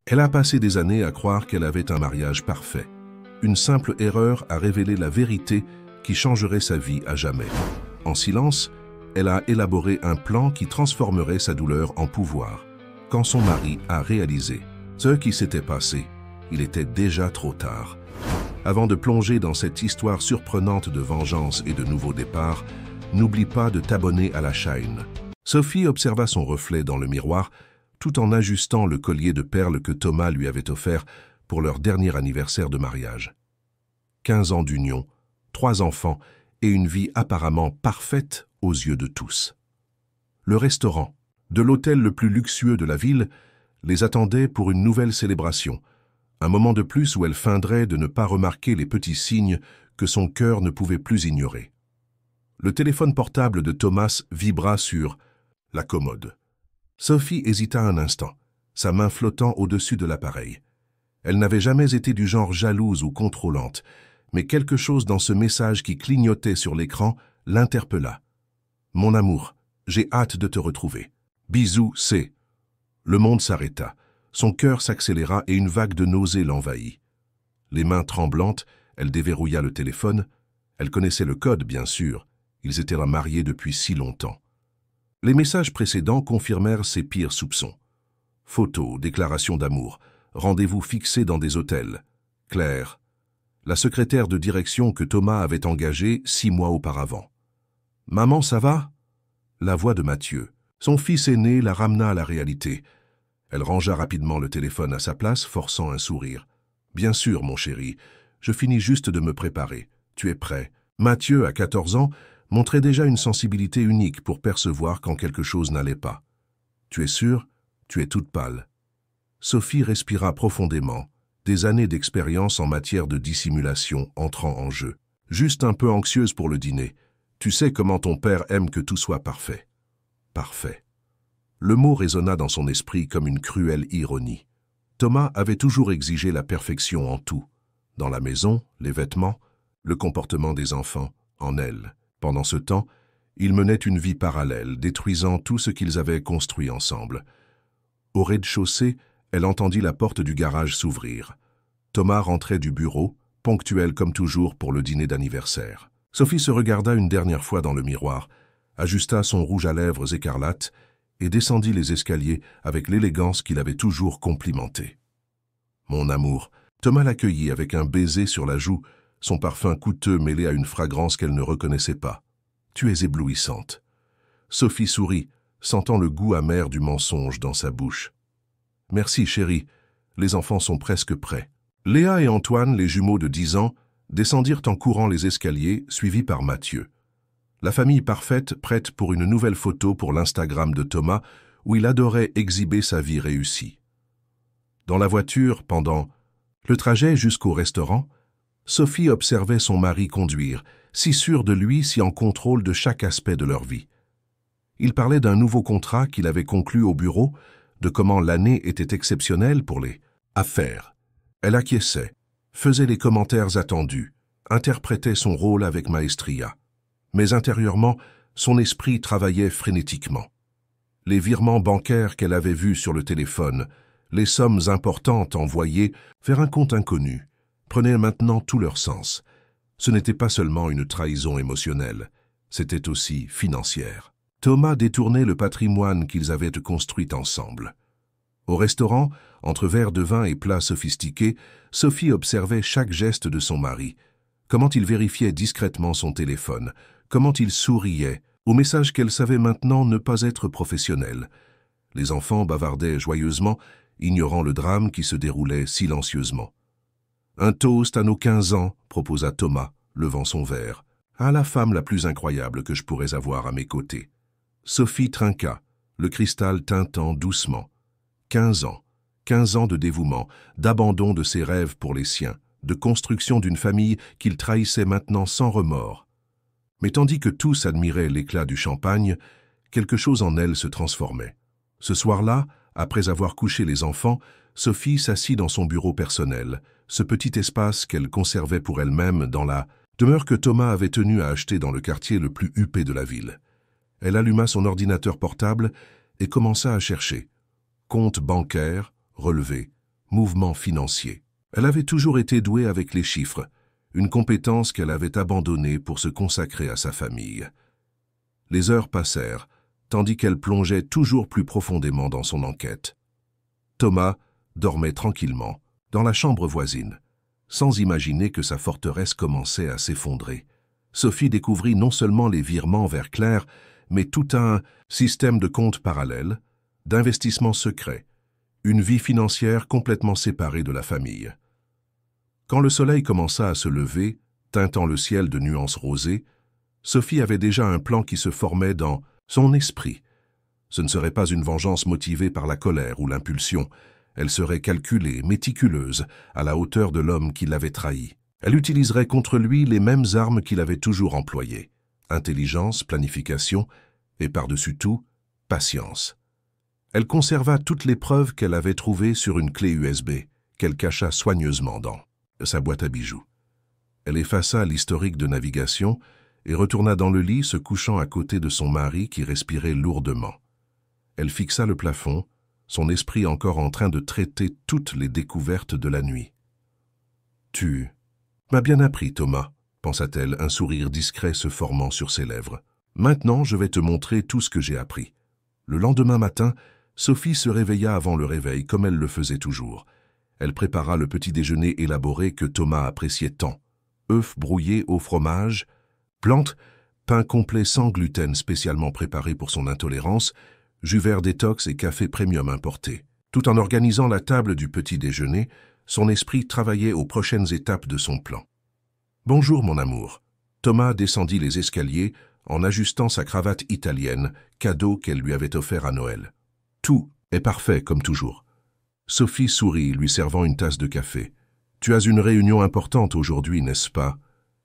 Elle a passé des années à croire qu'elle avait un mariage parfait. Une simple erreur a révélé la vérité qui changerait sa vie à jamais. En silence, elle a élaboré un plan qui transformerait sa douleur en pouvoir. Quand son mari a réalisé ce qui s'était passé, il était déjà trop tard. Avant de plonger dans cette histoire surprenante de vengeance et de nouveau départ, n'oublie pas de t'abonner à la chaîne. Sophie observa son reflet dans le miroir tout en ajustant le collier de perles que Thomas lui avait offert pour leur dernier anniversaire de mariage. 15 ans d'union, 3 enfants et une vie apparemment parfaite aux yeux de tous. Le restaurant, de l'hôtel le plus luxueux de la ville, les attendait pour une nouvelle célébration, un moment de plus où elle feindrait de ne pas remarquer les petits signes que son cœur ne pouvait plus ignorer. Le téléphone portable de Thomas vibra sur la commode. Sophie hésita un instant, sa main flottant au-dessus de l'appareil. Elle n'avait jamais été du genre jalouse ou contrôlante, mais quelque chose dans ce message qui clignotait sur l'écran l'interpella. « Mon amour, j'ai hâte de te retrouver. Bisous, c'est... » Le monde s'arrêta, son cœur s'accéléra et une vague de nausée l'envahit. Les mains tremblantes, elle déverrouilla le téléphone. Elle connaissait le code, bien sûr. Ils étaient mariés depuis si longtemps. Les messages précédents confirmèrent ses pires soupçons. Photos, déclarations d'amour, rendez-vous fixés dans des hôtels. Claire, la secrétaire de direction que Thomas avait engagée 6 mois auparavant. « Maman, ça va ?» La voix de Mathieu. Son fils aîné la ramena à la réalité. Elle rangea rapidement le téléphone à sa place, forçant un sourire. « Bien sûr, mon chéri, je finis juste de me préparer. Tu es prêt ?» Mathieu, à 14 ans, montrait déjà une sensibilité unique pour percevoir quand quelque chose n'allait pas. « Tu es sûr? Tu es toute pâle. » Sophie respira profondément, des années d'expérience en matière de dissimulation entrant en jeu. Juste un peu anxieuse pour le dîner. Tu sais comment ton père aime que tout soit parfait. Parfait. Le mot résonna dans son esprit comme une cruelle ironie. Thomas avait toujours exigé la perfection en tout. Dans la maison, les vêtements, le comportement des enfants, en elle. Pendant ce temps, ils menaient une vie parallèle, détruisant tout ce qu'ils avaient construit ensemble. Au rez-de-chaussée, elle entendit la porte du garage s'ouvrir. Thomas rentrait du bureau, ponctuel comme toujours pour le dîner d'anniversaire. Sophie se regarda une dernière fois dans le miroir, ajusta son rouge à lèvres écarlate et descendit les escaliers avec l'élégance qu'il avait toujours complimentée. « Mon amour !» Thomas l'accueillit avec un baiser sur la joue, son parfum coûteux mêlé à une fragrance qu'elle ne reconnaissait pas. « Tu es éblouissante. » Sophie sourit, sentant le goût amer du mensonge dans sa bouche. « Merci, chérie. Les enfants sont presque prêts. » Léa et Antoine, les jumeaux de 10 ans, descendirent en courant les escaliers, suivis par Mathieu. La famille parfaite prête pour une nouvelle photo pour l'Instagram de Thomas, où il adorait exhiber sa vie réussie. Dans la voiture, pendant le trajet jusqu'au restaurant, Sophie observait son mari conduire, si sûr de lui, si en contrôle de chaque aspect de leur vie. Il parlait d'un nouveau contrat qu'il avait conclu au bureau, de comment l'année était exceptionnelle pour les affaires. Elle acquiesçait, faisait les commentaires attendus, interprétait son rôle avec maestria. Mais intérieurement, son esprit travaillait frénétiquement. Les virements bancaires qu'elle avait vus sur le téléphone, les sommes importantes envoyées vers un compte inconnu, prenaient maintenant tout leur sens. Ce n'était pas seulement une trahison émotionnelle, c'était aussi financière. Thomas détournait le patrimoine qu'ils avaient construit ensemble. Au restaurant, entre verres de vin et plats sophistiqués, Sophie observait chaque geste de son mari, comment il vérifiait discrètement son téléphone, comment il souriait, au message qu'elle savait maintenant ne pas être professionnel. Les enfants bavardaient joyeusement, ignorant le drame qui se déroulait silencieusement. « Un toast à nos 15 ans, proposa Thomas, levant son verre, à la femme la plus incroyable que je pourrais avoir à mes côtés. Sophie trinqua, le cristal tintant doucement. 15 ans de dévouement, d'abandon de ses rêves pour les siens, de construction d'une famille qu'il trahissait maintenant sans remords. Mais tandis que tous admiraient l'éclat du champagne, quelque chose en elle se transformait. Ce soir-là, après avoir couché les enfants, Sophie s'assit dans son bureau personnel, ce petit espace qu'elle conservait pour elle-même dans la demeure que Thomas avait tenu à acheter dans le quartier le plus huppé de la ville. Elle alluma son ordinateur portable et commença à chercher. Compte bancaire, relevé, mouvement financier. Elle avait toujours été douée avec les chiffres, une compétence qu'elle avait abandonnée pour se consacrer à sa famille. Les heures passèrent, tandis qu'elle plongeait toujours plus profondément dans son enquête. Thomas dormait tranquillement, dans la chambre voisine, sans imaginer que sa forteresse commençait à s'effondrer. Sophie découvrit non seulement les virements vers Claire, mais tout un système de comptes parallèles, d'investissements secrets, une vie financière complètement séparée de la famille. Quand le soleil commença à se lever, teintant le ciel de nuances rosées, Sophie avait déjà un plan qui se formait dans son esprit. Ce ne serait pas une vengeance motivée par la colère ou l'impulsion. Elle serait calculée, méticuleuse, à la hauteur de l'homme qui l'avait trahi. Elle utiliserait contre lui les mêmes armes qu'il avait toujours employées. Intelligence, planification et, par-dessus tout, patience. Elle conserva toutes les preuves qu'elle avait trouvées sur une clé USB, qu'elle cacha soigneusement dans sa boîte à bijoux. Elle effaça l'historique de navigation et retourna dans le lit, se couchant à côté de son mari qui respirait lourdement. Elle fixa le plafond, son esprit encore en train de traiter toutes les découvertes de la nuit. « Tu m'as bien appris, Thomas, » pensa-t-elle, un sourire discret se formant sur ses lèvres. « Maintenant, je vais te montrer tout ce que j'ai appris. » Le lendemain matin, Sophie se réveilla avant le réveil, comme elle le faisait toujours. Elle prépara le petit déjeuner élaboré que Thomas appréciait tant. Œufs brouillés au fromage, plantes, pain complet sans gluten spécialement préparé pour son intolérance, jus vert détox et café premium importé. Tout en organisant la table du petit déjeuner, son esprit travaillait aux prochaines étapes de son plan. « Bonjour, mon amour. » Thomas descendit les escaliers en ajustant sa cravate italienne, cadeau qu'elle lui avait offert à Noël. « Tout est parfait, comme toujours. » Sophie sourit, lui servant une tasse de café. « Tu as une réunion importante aujourd'hui, n'est-ce pas? »«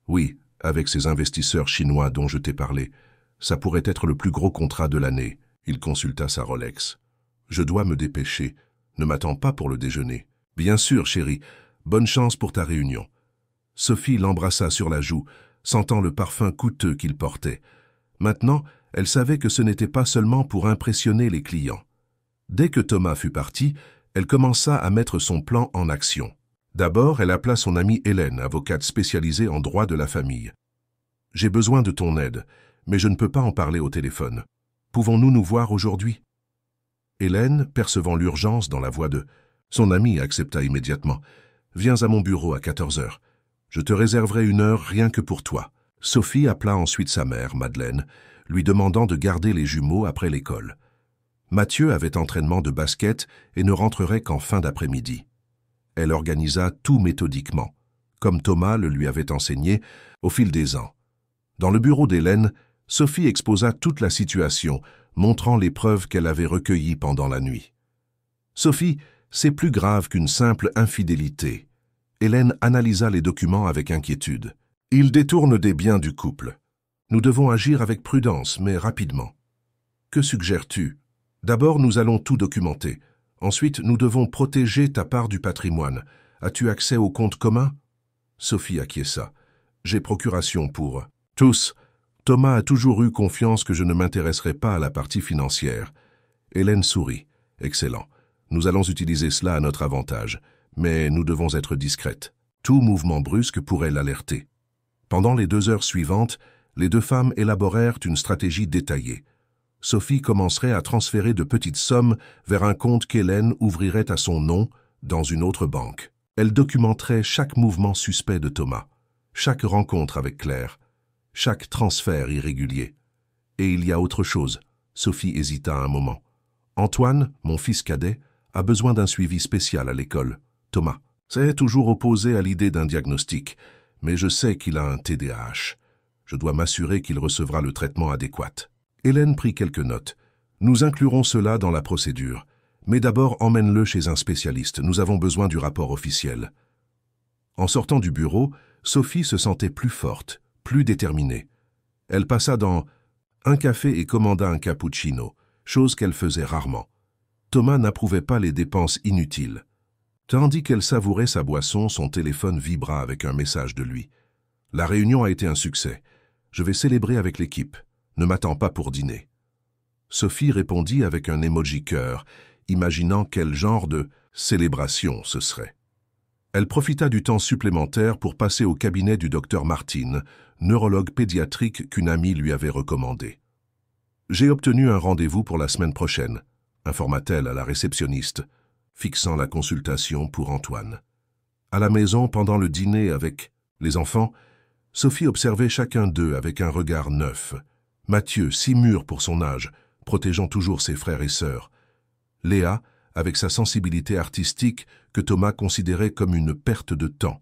Oui, avec ces investisseurs chinois dont je t'ai parlé. Ça pourrait être le plus gros contrat de l'année. » Il consulta sa Rolex. « Je dois me dépêcher. Ne m'attends pas pour le déjeuner. »« Bien sûr, chérie. Bonne chance pour ta réunion. » Sophie l'embrassa sur la joue, sentant le parfum coûteux qu'il portait. Maintenant, elle savait que ce n'était pas seulement pour impressionner les clients. Dès que Thomas fut parti, elle commença à mettre son plan en action. D'abord, elle appela son amie Hélène, avocate spécialisée en droit de la famille. « J'ai besoin de ton aide, mais je ne peux pas en parler au téléphone. Pouvons-nous nous voir aujourd'hui ?» Hélène, percevant l'urgence dans la voix de son amie, accepta immédiatement. « Viens à mon bureau à 14 heures. Je te réserverai une heure rien que pour toi. » Sophie appela ensuite sa mère, Madeleine, lui demandant de garder les jumeaux après l'école. Mathieu avait entraînement de basket et ne rentrerait qu'en fin d'après-midi. Elle organisa tout méthodiquement, comme Thomas le lui avait enseigné au fil des ans. Dans le bureau d'Hélène, Sophie exposa toute la situation, montrant les preuves qu'elle avait recueillies pendant la nuit. « Sophie, c'est plus grave qu'une simple infidélité. » Hélène analysa les documents avec inquiétude. « Ils détournent des biens du couple. Nous devons agir avec prudence, mais rapidement. Que suggères-tu ? D'abord, nous allons tout documenter. Ensuite, nous devons protéger ta part du patrimoine. As-tu accès aux comptes communs ?» Sophie acquiesça. « J'ai procuration pour tous. » Thomas a toujours eu confiance que je ne m'intéresserai pas à la partie financière. Hélène sourit. « Excellent. Nous allons utiliser cela à notre avantage. Mais nous devons être discrètes. Tout mouvement brusque pourrait l'alerter. » Pendant les 2 heures suivantes, les 2 femmes élaborèrent une stratégie détaillée. Sophie commencerait à transférer de petites sommes vers un compte qu'Hélène ouvrirait à son nom dans une autre banque. Elle documenterait chaque mouvement suspect de Thomas, chaque rencontre avec Claire, chaque transfert irrégulier. Et il y a autre chose. Sophie hésita un moment. Antoine, mon fils cadet, a besoin d'un suivi spécial à l'école. Thomas s'est toujours opposé à l'idée d'un diagnostic, mais je sais qu'il a un TDAH. Je dois m'assurer qu'il recevra le traitement adéquat. Hélène prit quelques notes. Nous inclurons cela dans la procédure. Mais d'abord, emmène-le chez un spécialiste. Nous avons besoin du rapport officiel. En sortant du bureau, Sophie se sentait plus forte, plus déterminée. Elle passa dans un café et commanda un cappuccino, chose qu'elle faisait rarement. Thomas n'approuvait pas les dépenses inutiles. Tandis qu'elle savourait sa boisson, son téléphone vibra avec un message de lui. « La réunion a été un succès. Je vais célébrer avec l'équipe. Ne m'attends pas pour dîner. » Sophie répondit avec un emoji cœur, imaginant quel genre de célébration ce serait. Elle profita du temps supplémentaire pour passer au cabinet du docteur Martin, neurologue pédiatrique qu'une amie lui avait recommandé. « J'ai obtenu un rendez-vous pour la semaine prochaine », informa-t-elle à la réceptionniste, fixant la consultation pour Antoine. À la maison, pendant le dîner avec les enfants, Sophie observait chacun d'eux avec un regard neuf. Mathieu, si mûr pour son âge, protégeant toujours ses frères et sœurs. Léa, avec sa sensibilité artistique que Thomas considérait comme une perte de temps.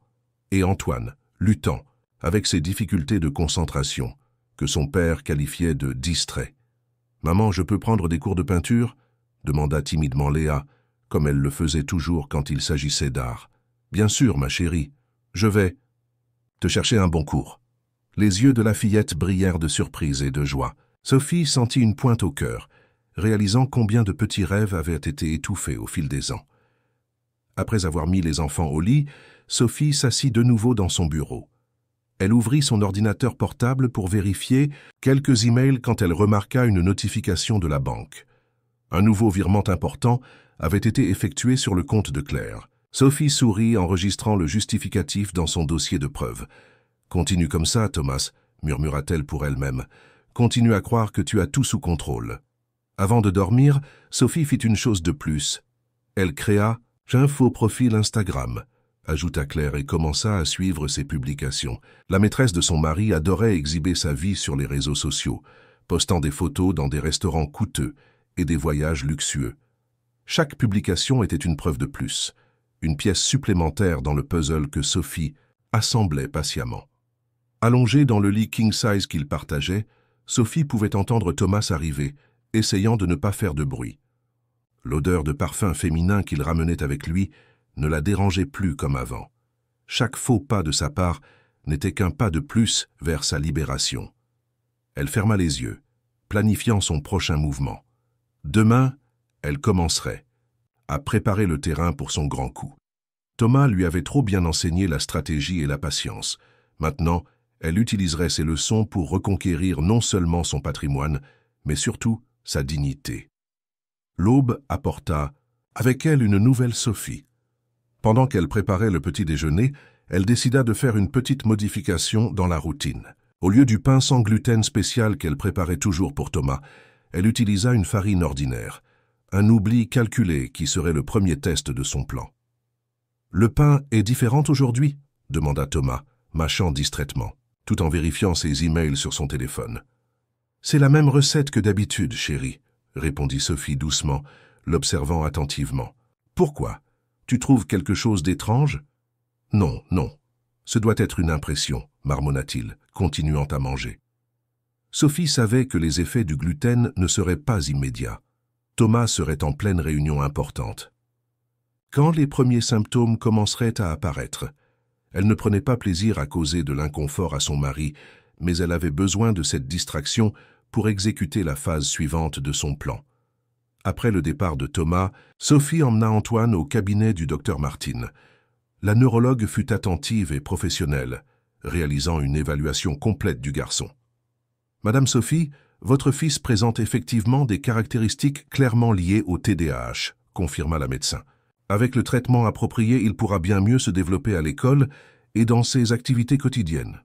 Et Antoine, luttant, avec ses difficultés de concentration, que son père qualifiait de distrait. « Maman, je peux prendre des cours de peinture ?» demanda timidement Léa, comme elle le faisait toujours quand il s'agissait d'art. « Bien sûr, ma chérie, je vais te chercher un bon cours. » Les yeux de la fillette brillèrent de surprise et de joie. Sophie sentit une pointe au cœur, réalisant combien de petits rêves avaient été étouffés au fil des ans. Après avoir mis les enfants au lit, Sophie s'assit de nouveau dans son bureau. Elle ouvrit son ordinateur portable pour vérifier quelques emails quand elle remarqua une notification de la banque. Un nouveau virement important avait été effectué sur le compte de Claire. Sophie sourit, enregistrant le justificatif dans son dossier de preuves. « Continue comme ça, Thomas, » murmura-t-elle pour elle-même. « Continue à croire que tu as tout sous contrôle. » Avant de dormir, Sophie fit une chose de plus. Elle créa « un faux profil Instagram », ajouta Claire et commença à suivre ses publications. La maîtresse de son mari adorait exhiber sa vie sur les réseaux sociaux, postant des photos dans des restaurants coûteux et des voyages luxueux. Chaque publication était une preuve de plus, une pièce supplémentaire dans le puzzle que Sophie assemblait patiemment. Allongée dans le lit king-size qu'ils partageaient, Sophie pouvait entendre Thomas arriver, essayant de ne pas faire de bruit. L'odeur de parfum féminin qu'il ramenait avec lui ne la dérangeait plus comme avant. Chaque faux pas de sa part n'était qu'un pas de plus vers sa libération. Elle ferma les yeux, planifiant son prochain mouvement. Demain, elle commencerait à préparer le terrain pour son grand coup. Thomas lui avait trop bien enseigné la stratégie et la patience. Maintenant, elle utiliserait ses leçons pour reconquérir non seulement son patrimoine, mais surtout sa dignité. L'aube apporta avec elle une nouvelle Sophie. Pendant qu'elle préparait le petit déjeuner, elle décida de faire une petite modification dans la routine. Au lieu du pain sans gluten spécial qu'elle préparait toujours pour Thomas, elle utilisa une farine ordinaire, un oubli calculé qui serait le premier test de son plan. « Le pain est différent aujourd'hui ?» demanda Thomas, mâchant distraitement, tout en vérifiant ses emails sur son téléphone. « C'est la même recette que d'habitude, chérie, » répondit Sophie doucement, l'observant attentivement. « Pourquoi? Tu trouves quelque chose d'étrange ?»« Non, non. Ce doit être une impression, » marmonna-t-il, continuant à manger. Sophie savait que les effets du gluten ne seraient pas immédiats. Thomas serait en pleine réunion importante. Quand les premiers symptômes commenceraient à apparaître, elle ne prenait pas plaisir à causer de l'inconfort à son mari, mais elle avait besoin de cette distraction pour exécuter la phase suivante de son plan. Après le départ de Thomas, Sophie emmena Antoine au cabinet du docteur Martin. La neurologue fut attentive et professionnelle, réalisant une évaluation complète du garçon. « Madame Sophie, votre fils présente effectivement des caractéristiques clairement liées au TDAH, » confirma la médecin. « Avec le traitement approprié, il pourra bien mieux se développer à l'école et dans ses activités quotidiennes.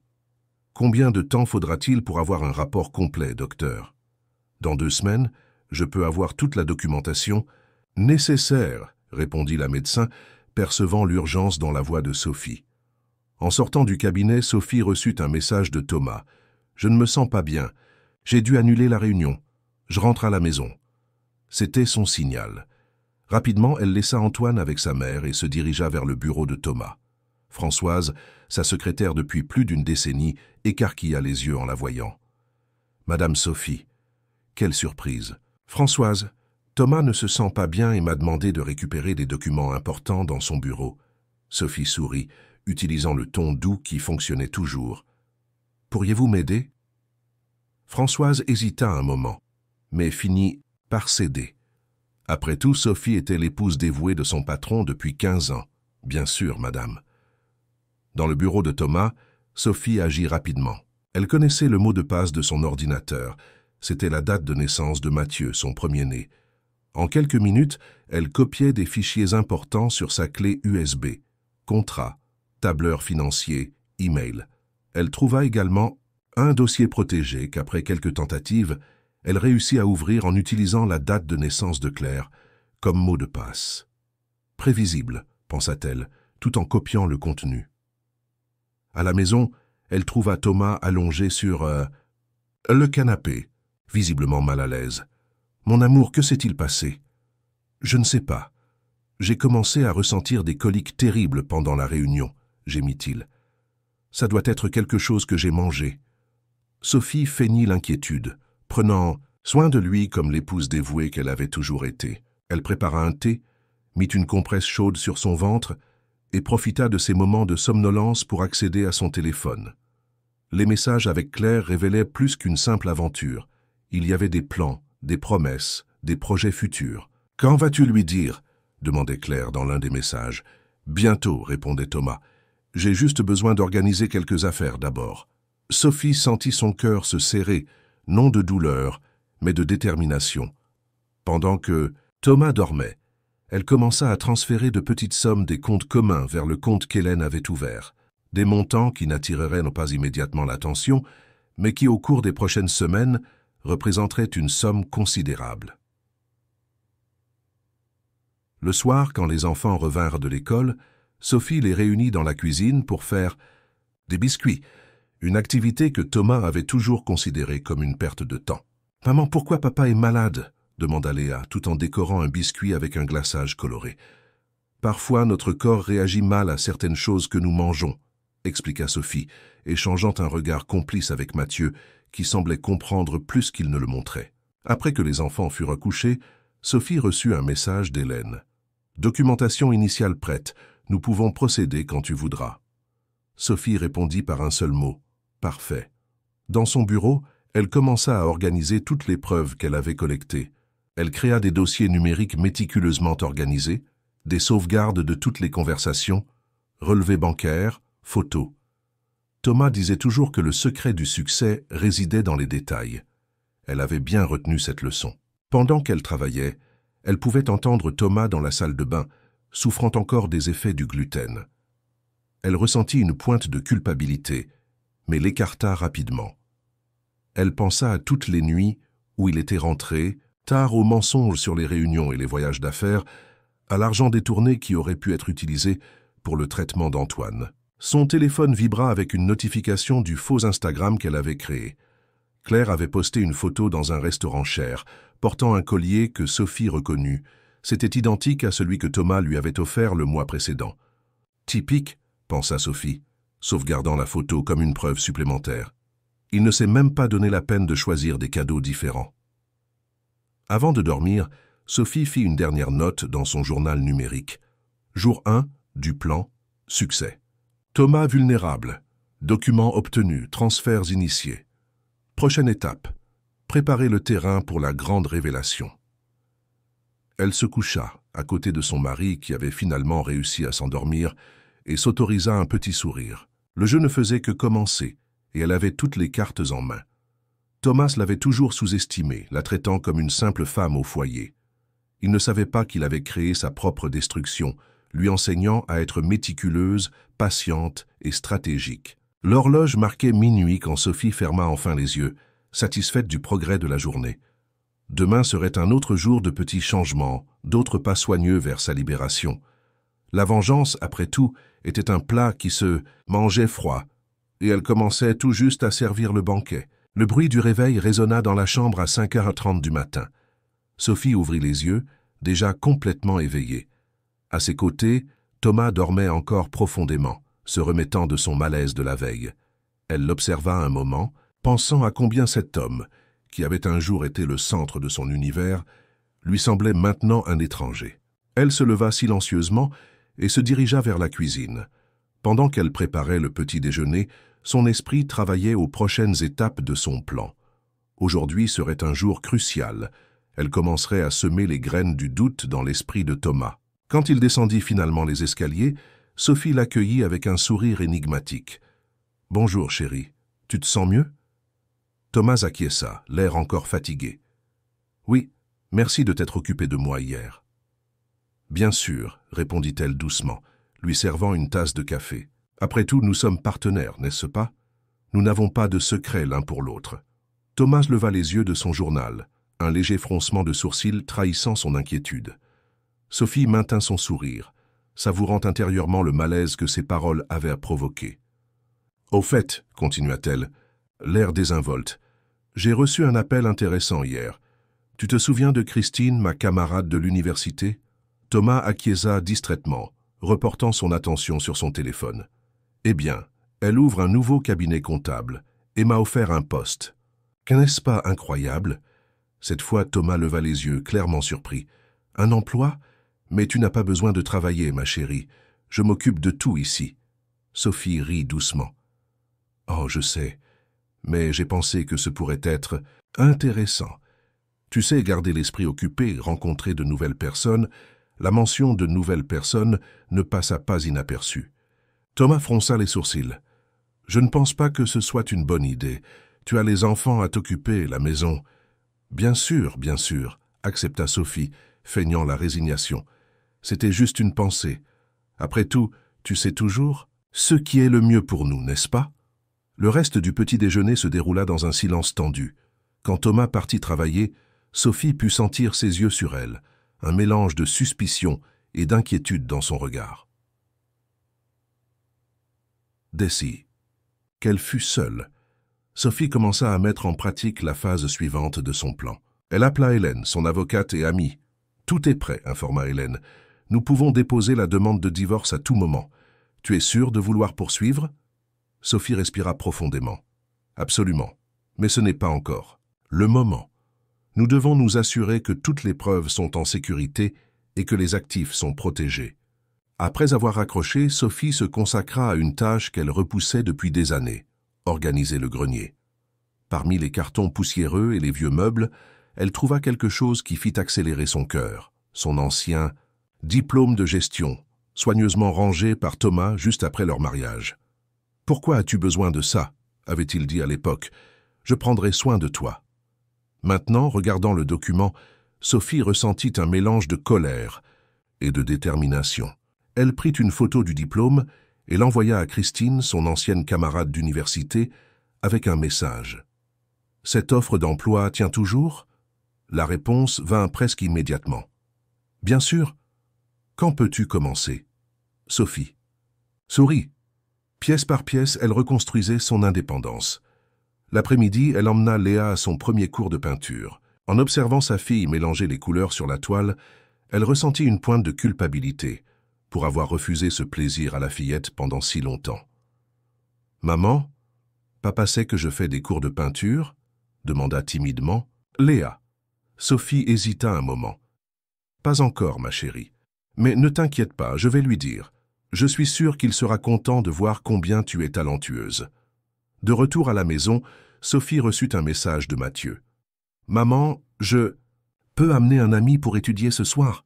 Combien de temps faudra-t-il pour avoir un rapport complet, docteur? Dans 2 semaines, je peux avoir toute la documentation nécessaire, répondit la médecin, percevant l'urgence dans la voix de Sophie. En sortant du cabinet, Sophie reçut un message de Thomas. « Je ne me sens pas bien. J'ai dû annuler la réunion. Je rentre à la maison. » C'était son signal. Rapidement, elle laissa Antoine avec sa mère et se dirigea vers le bureau de Thomas. Françoise, sa secrétaire depuis plus d'1 décennie, écarquilla les yeux en la voyant. « Madame Sophie, quelle surprise. Françoise, Thomas ne se sent pas bien et m'a demandé de récupérer des documents importants dans son bureau. » Sophie sourit, utilisant le ton doux qui fonctionnait toujours. « Pourriez-vous m'aider ?» Françoise hésita un moment, mais finit par céder. Après tout, Sophie était l'épouse dévouée de son patron depuis 15 ans. « Bien sûr, madame. » Dans le bureau de Thomas, Sophie agit rapidement. Elle connaissait le mot de passe de son ordinateur. C'était la date de naissance de Mathieu, son premier-né. En quelques minutes, elle copiait des fichiers importants sur sa clé USB. Contrats, tableurs financiers, email. Elle trouva également un dossier protégé qu'après quelques tentatives, elle réussit à ouvrir en utilisant la date de naissance de Claire comme mot de passe. Prévisible, pensa-t-elle, tout en copiant le contenu. À la maison, elle trouva Thomas allongé sur le canapé, visiblement mal à l'aise. « Mon amour, que s'est-il passé ?»« Je ne sais pas. J'ai commencé à ressentir des coliques terribles pendant la réunion, » gémit-il. « Ça doit être quelque chose que j'ai mangé. » Sophie feignit l'inquiétude, prenant soin de lui comme l'épouse dévouée qu'elle avait toujours été. Elle prépara un thé, mit une compresse chaude sur son ventre et profita de ces moments de somnolence pour accéder à son téléphone. Les messages avec Claire révélaient plus qu'une simple aventure. Il y avait des plans, des promesses, des projets futurs. « Quand vas-tu lui dire ?» demandait Claire dans l'un des messages. « Bientôt, répondait Thomas. J'ai juste besoin d'organiser quelques affaires d'abord. » Sophie sentit son cœur se serrer, non de douleur, mais de détermination. Pendant que Thomas dormait, elle commença à transférer de petites sommes des comptes communs vers le compte qu'Hélène avait ouvert. Des montants qui n'attireraient pas immédiatement l'attention, mais qui, au cours des prochaines semaines, représenteraient une somme considérable. Le soir, quand les enfants revinrent de l'école, Sophie les réunit dans la cuisine pour faire des biscuits, une activité que Thomas avait toujours considérée comme une perte de temps. « Maman, pourquoi papa est malade ?» demanda Léa, tout en décorant un biscuit avec un glaçage coloré. « Parfois, notre corps réagit mal à certaines choses que nous mangeons, » expliqua Sophie, échangeant un regard complice avec Mathieu, qui semblait comprendre plus qu'il ne le montrait. Après que les enfants furent couchés, Sophie reçut un message d'Hélène. « Documentation initiale prête, nous pouvons procéder quand tu voudras. » Sophie répondit par un seul mot, « Parfait. » Dans son bureau, elle commença à organiser toutes les preuves qu'elle avait collectées. Elle créa des dossiers numériques méticuleusement organisés, des sauvegardes de toutes les conversations, relevés bancaires, photos. Thomas disait toujours que le secret du succès résidait dans les détails. Elle avait bien retenu cette leçon. Pendant qu'elle travaillait, elle pouvait entendre Thomas dans la salle de bain, souffrant encore des effets du gluten. Elle ressentit une pointe de culpabilité, mais l'écarta rapidement. Elle pensa à toutes les nuits où il était rentré, tard aux mensonges sur les réunions et les voyages d'affaires, à l'argent détourné qui aurait pu être utilisé pour le traitement d'Antoine. Son téléphone vibra avec une notification du faux Instagram qu'elle avait créé. Claire avait posté une photo dans un restaurant cher, portant un collier que Sophie reconnut. C'était identique à celui que Thomas lui avait offert le mois précédent. « Typique », pensa Sophie, sauvegardant la photo comme une preuve supplémentaire. Il ne s'est même pas donné la peine de choisir des cadeaux différents. Avant de dormir, Sophie fit une dernière note dans son journal numérique. Jour 1, du plan, succès. Thomas vulnérable, documents obtenus, transferts initiés. Prochaine étape, préparer le terrain pour la grande révélation. Elle se coucha, à côté de son mari qui avait finalement réussi à s'endormir, et s'autorisa un petit sourire. Le jeu ne faisait que commencer, et elle avait toutes les cartes en main. Thomas l'avait toujours sous-estimée, la traitant comme une simple femme au foyer. Il ne savait pas qu'il avait créé sa propre destruction, lui enseignant à être méticuleuse, patiente et stratégique. L'horloge marquait minuit quand Sophie ferma enfin les yeux, satisfaite du progrès de la journée. Demain serait un autre jour de petits changements, d'autres pas soigneux vers sa libération. La vengeance, après tout, était un plat qui se mangeait froid, et elle commençait tout juste à servir le banquet. Le bruit du réveil résonna dans la chambre à 5h30 du matin. Sophie ouvrit les yeux, déjà complètement éveillée. À ses côtés, Thomas dormait encore profondément, se remettant de son malaise de la veille. Elle l'observa un moment, pensant à combien cet homme, qui avait un jour été le centre de son univers, lui semblait maintenant un étranger. Elle se leva silencieusement et se dirigea vers la cuisine. Pendant qu'elle préparait le petit déjeuner, son esprit travaillait aux prochaines étapes de son plan. Aujourd'hui serait un jour crucial. Elle commencerait à semer les graines du doute dans l'esprit de Thomas. Quand il descendit finalement les escaliers, Sophie l'accueillit avec un sourire énigmatique. « Bonjour, chérie. Tu te sens mieux ?» Thomas acquiesça, l'air encore fatigué. « Oui, Merci de t'être occupé de moi hier. Bien sûr, répondit-elle doucement, lui servant une tasse de café. Après tout, nous sommes partenaires, n'est-ce pas? Nous n'avons pas de secret l'un pour l'autre. Thomas leva les yeux de son journal, un léger froncement de sourcils trahissant son inquiétude. Sophie maintint son sourire, savourant intérieurement le malaise que ses paroles avaient provoqué. « Au fait, continua-t-elle, l'air désinvolte, j'ai reçu un appel intéressant hier. Tu te souviens de Christine, ma camarade de l'université ?» Thomas acquiesça distraitement, reportant son attention sur son téléphone. « Eh bien, elle ouvre un nouveau cabinet comptable et m'a offert un poste. N'est-ce pas incroyable ?» Cette fois, Thomas leva les yeux, clairement surpris. « Un emploi ? Mais tu n'as pas besoin de travailler, ma chérie. Je m'occupe de tout ici. » Sophie rit doucement. « Oh, je sais, mais j'ai pensé que ce pourrait être intéressant. Tu sais, garder l'esprit occupé, rencontrer de nouvelles personnes, la mention de nouvelles personnes ne passa pas inaperçue. » Thomas fronça les sourcils. « Je ne pense pas que ce soit une bonne idée. Tu as les enfants à t'occuper, la maison. » « Bien sûr, accepta Sophie, feignant la résignation. C'était juste une pensée. Après tout, tu sais toujours ce qui est le mieux pour nous, n'est-ce pas? Le reste du petit déjeuner se déroula dans un silence tendu. Quand Thomas partit travailler, Sophie put sentir ses yeux sur elle, un mélange de suspicion et d'inquiétude dans son regard. Desi. Qu'elle fut seule. Sophie commença à mettre en pratique la phase suivante de son plan. Elle appela Hélène, son avocate et amie. « Tout est prêt, informa Hélène. Nous pouvons déposer la demande de divorce à tout moment. Tu es sûre de vouloir poursuivre ?» Sophie respira profondément. « Absolument. Mais ce n'est pas encore le moment. Nous devons nous assurer que toutes les preuves sont en sécurité et que les actifs sont protégés. » Après avoir raccroché, Sophie se consacra à une tâche qu'elle repoussait depuis des années. Organiser le grenier. Parmi les cartons poussiéreux et les vieux meubles, elle trouva quelque chose qui fit accélérer son cœur, son ancien diplôme de gestion, soigneusement rangé par Thomas juste après leur mariage. « Pourquoi as-tu besoin de ça ?» avait-il dit à l'époque. « Je prendrai soin de toi. » Maintenant, regardant le document, Sophie ressentit un mélange de colère et de détermination. Elle prit une photo du diplôme et l'envoya à Christine, son ancienne camarade d'université, avec un message. « Cette offre d'emploi tient toujours ?» La réponse vint presque immédiatement. « Bien sûr. Quand peux-tu commencer ?» Sophie. Souris. Pièce par pièce, elle reconstruisait son indépendance. L'après-midi, elle emmena Léa à son premier cours de peinture. En observant sa fille mélanger les couleurs sur la toile, elle ressentit une pointe de culpabilité pour avoir refusé ce plaisir à la fillette pendant si longtemps. « Maman, papa sait que je fais des cours de peinture ?» demanda timidement Léa. Sophie hésita un moment. « Pas encore, ma chérie. Mais ne t'inquiète pas, je vais lui dire. Je suis sûre qu'il sera content de voir combien tu es talentueuse. » De retour à la maison, Sophie reçut un message de Mathieu. « Maman, je peux amener un ami pour étudier ce soir ?»«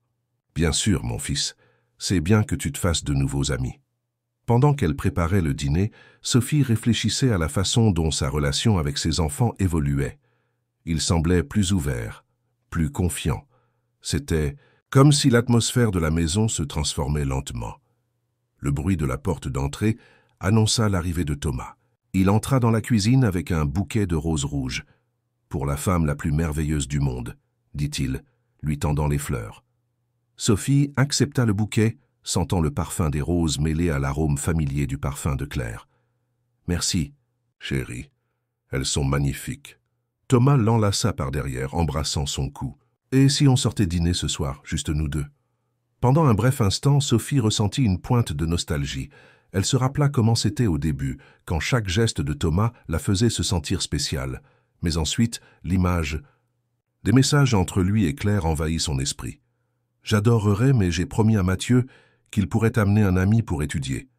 Bien sûr, mon fils. C'est bien que tu te fasses de nouveaux amis. » Pendant qu'elle préparait le dîner, Sophie réfléchissait à la façon dont sa relation avec ses enfants évoluait. Il semblait plus ouvert, plus confiant. C'était comme si l'atmosphère de la maison se transformait lentement. Le bruit de la porte d'entrée annonça l'arrivée de Thomas. Il entra dans la cuisine avec un bouquet de roses rouges. « Pour la femme la plus merveilleuse du monde », dit-il, lui tendant les fleurs. Sophie accepta le bouquet, sentant le parfum des roses mêlé à l'arôme familier du parfum de Claire. « Merci, chérie. Elles sont magnifiques. » Thomas l'enlaça par derrière, embrassant son cou. « Et si on sortait dîner ce soir, juste nous deux ?» Pendant un bref instant, Sophie ressentit une pointe de nostalgie. Elle se rappela comment c'était au début, quand chaque geste de Thomas la faisait se sentir spéciale. Mais ensuite, l'image. Des messages entre lui et Claire envahit son esprit. « J'adorerais, mais j'ai promis à Mathieu qu'il pourrait amener un ami pour étudier.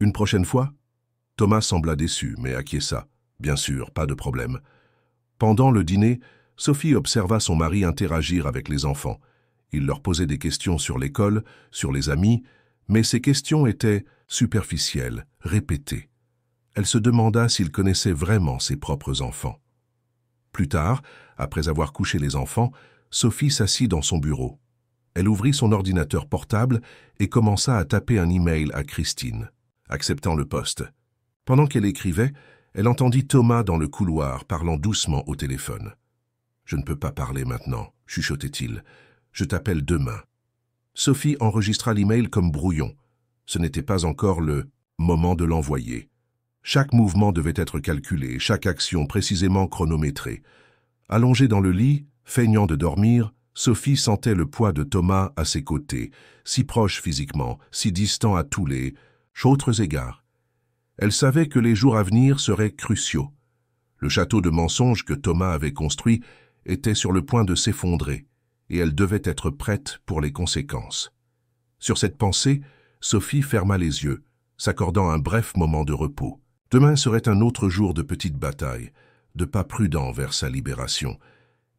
Une prochaine fois ?» Thomas sembla déçu, mais acquiesça. « Bien sûr, pas de problème. » Pendant le dîner, Sophie observa son mari interagir avec les enfants. Il leur posait des questions sur l'école, sur les amis, mais ces questions étaient superficielles, répétées. Elle se demanda s'il connaissait vraiment ses propres enfants. Plus tard, après avoir couché les enfants, Sophie s'assit dans son bureau. Elle ouvrit son ordinateur portable et commença à taper un email à Christine, acceptant le poste. Pendant qu'elle écrivait, elle entendit Thomas dans le couloir parlant doucement au téléphone. « Je ne peux pas parler maintenant, » chuchotait-il. « Je t'appelle demain. » Sophie enregistra l'email comme brouillon. Ce n'était pas encore le moment de l'envoyer. Chaque mouvement devait être calculé, chaque action précisément chronométrée. Allongée dans le lit, feignant de dormir, Sophie sentait le poids de Thomas à ses côtés, si proche physiquement, si distant à tous les autres égards. Elle savait que les jours à venir seraient cruciaux. Le château de mensonges que Thomas avait construit était sur le point de s'effondrer, et elle devait être prête pour les conséquences. Sur cette pensée, Sophie ferma les yeux, s'accordant un bref moment de repos. Demain serait un autre jour de petite bataille, de pas prudent vers sa libération,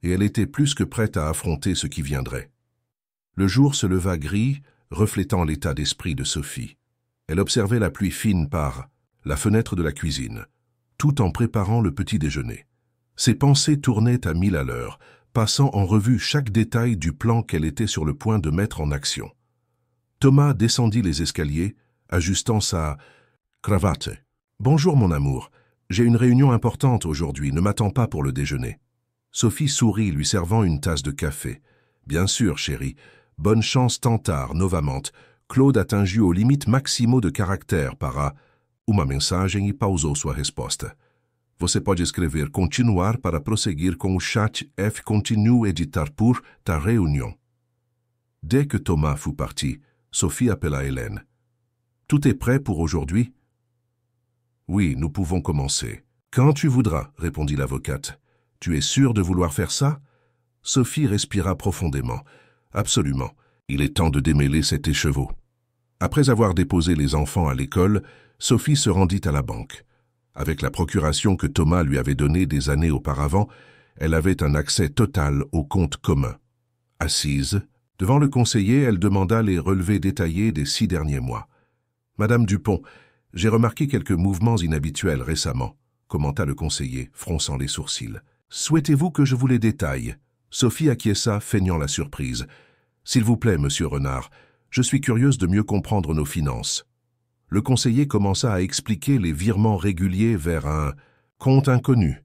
et elle était plus que prête à affronter ce qui viendrait. Le jour se leva gris, reflétant l'état d'esprit de Sophie. Elle observait la pluie fine par la fenêtre de la cuisine, tout en préparant le petit déjeuner. Ses pensées tournaient à 1000 à l'heure, passant en revue chaque détail du plan qu'elle était sur le point de mettre en action. Thomas descendit les escaliers, ajustant sa cravate. « Bonjour mon amour, j'ai une réunion importante aujourd'hui, ne m'attends pas pour le déjeuner. » Sophie sourit, lui servant une tasse de café. « Bien sûr, chérie. Bonne chance tantard, novamente. Claude atingiu aux limites maximo de caractère para uma mensagem e pausou sua resposta. Você pode escrever continuar para prosseguir com o chat F continue editar pour ta réunion. » Dès que Thomas fut parti, Sophie appela Hélène. « Tout est prêt pour aujourd'hui? » « Oui, nous pouvons commencer. »« Quand tu voudras, » répondit l'avocate. « Tu es sûre de vouloir faire ça ?» Sophie respira profondément. « Absolument. Il est temps de démêler cet écheveau. » Après avoir déposé les enfants à l'école, Sophie se rendit à la banque. Avec la procuration que Thomas lui avait donnée des années auparavant, elle avait un accès total aux comptes communs. Assise, devant le conseiller, elle demanda les relevés détaillés des 6 derniers mois. « Madame Dupont, j'ai remarqué quelques mouvements inhabituels récemment, » commenta le conseiller, fronçant les sourcils. « Souhaitez-vous que je vous les détaille ?» Sophie acquiesça, feignant la surprise. « S'il vous plaît, monsieur Renard, je suis curieuse de mieux comprendre nos finances. » Le conseiller commença à expliquer les virements réguliers vers un compte inconnu,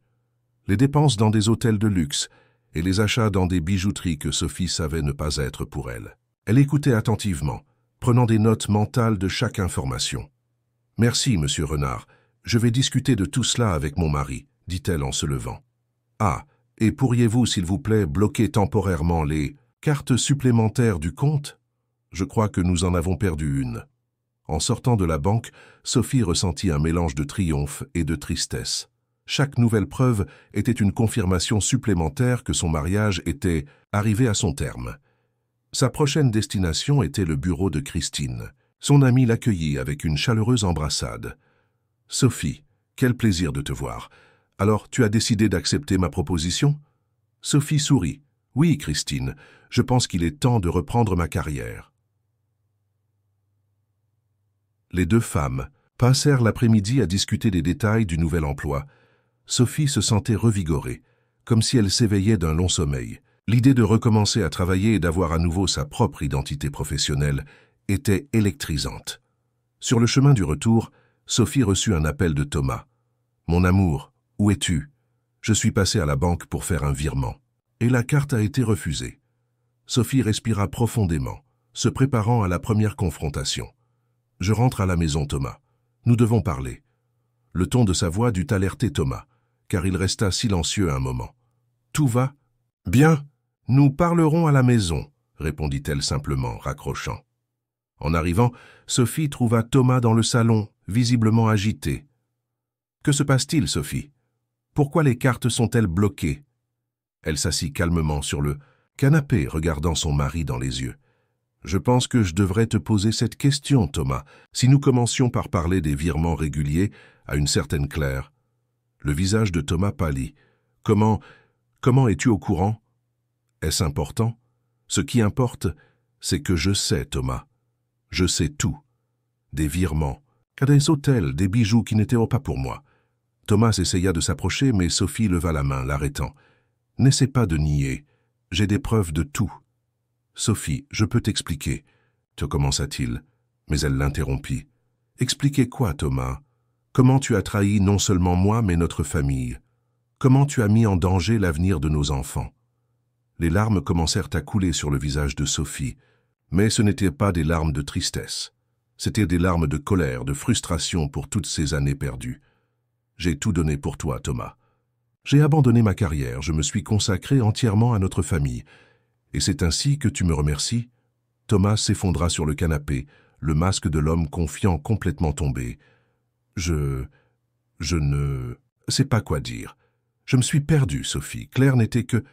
les dépenses dans des hôtels de luxe et les achats dans des bijouteries que Sophie savait ne pas être pour elle. Elle écoutait attentivement, prenant des notes mentales de chaque information. « Merci, monsieur Renard. Je vais discuter de tout cela avec mon mari, » dit-elle en se levant. « Ah, et pourriez-vous, s'il vous plaît, bloquer temporairement les cartes supplémentaires du compte? Je crois que nous en avons perdu une. » En sortant de la banque, Sophie ressentit un mélange de triomphe et de tristesse. Chaque nouvelle preuve était une confirmation supplémentaire que son mariage était arrivé à son terme. Sa prochaine destination était le bureau de Christine. Son amie l'accueillit avec une chaleureuse embrassade. « Sophie, quel plaisir de te voir. Alors, tu as décidé d'accepter ma proposition ?» Sophie sourit. « Oui, Christine, je pense qu'il est temps de reprendre ma carrière. » Les deux femmes passèrent l'après-midi à discuter des détails du nouvel emploi. Sophie se sentait revigorée, comme si elle s'éveillait d'un long sommeil. L'idée de recommencer à travailler et d'avoir à nouveau sa propre identité professionnelle était électrisante. Sur le chemin du retour, Sophie reçut un appel de Thomas. « Mon amour, où es-tu? Je suis passé à la banque pour faire un virement. » Et la carte a été refusée. Sophie respira profondément, se préparant à la première confrontation. « Je rentre à la maison, Thomas. Nous devons parler. » Le ton de sa voix dut alerter Thomas, car il resta silencieux un moment. « Tout va? »« Bien, nous parlerons à la maison, » répondit-elle simplement, raccrochant. En arrivant, Sophie trouva Thomas dans le salon, visiblement agité. « Que se passe-t-il, Sophie? Pourquoi les cartes sont-elles bloquées ?» Elle s'assit calmement sur le canapé, regardant son mari dans les yeux. « Je pense que je devrais te poser cette question, Thomas, si nous commencions par parler des virements réguliers à une certaine Claire. » Le visage de Thomas pâlit. « Comment es-tu au courant? Est-ce important? Ce qui importe, c'est que je sais, Thomas. Je sais tout. Des virements, des hôtels, des bijoux qui n'étaient pas pour moi. » Thomas essaya de s'approcher, mais Sophie leva la main, l'arrêtant. « N'essaie pas de nier. J'ai des preuves de tout. Sophie, je peux t'expliquer, te commença-t-il, mais elle l'interrompit. Expliquer quoi, Thomas? Comment tu as trahi non seulement moi, mais notre famille? Comment tu as mis en danger l'avenir de nos enfants? Les larmes commencèrent à couler sur le visage de Sophie, mais ce n'étaient pas des larmes de tristesse. C'étaient des larmes de colère, de frustration pour toutes ces années perdues. J'ai tout donné pour toi, Thomas. J'ai abandonné ma carrière, je me suis consacré entièrement à notre famille. Et c'est ainsi que tu me remercies? Thomas s'effondra sur le canapé, le masque de l'homme confiant complètement tombé. Je ne sais pas quoi dire. Je me suis perdu, Sophie. Claire n'était que...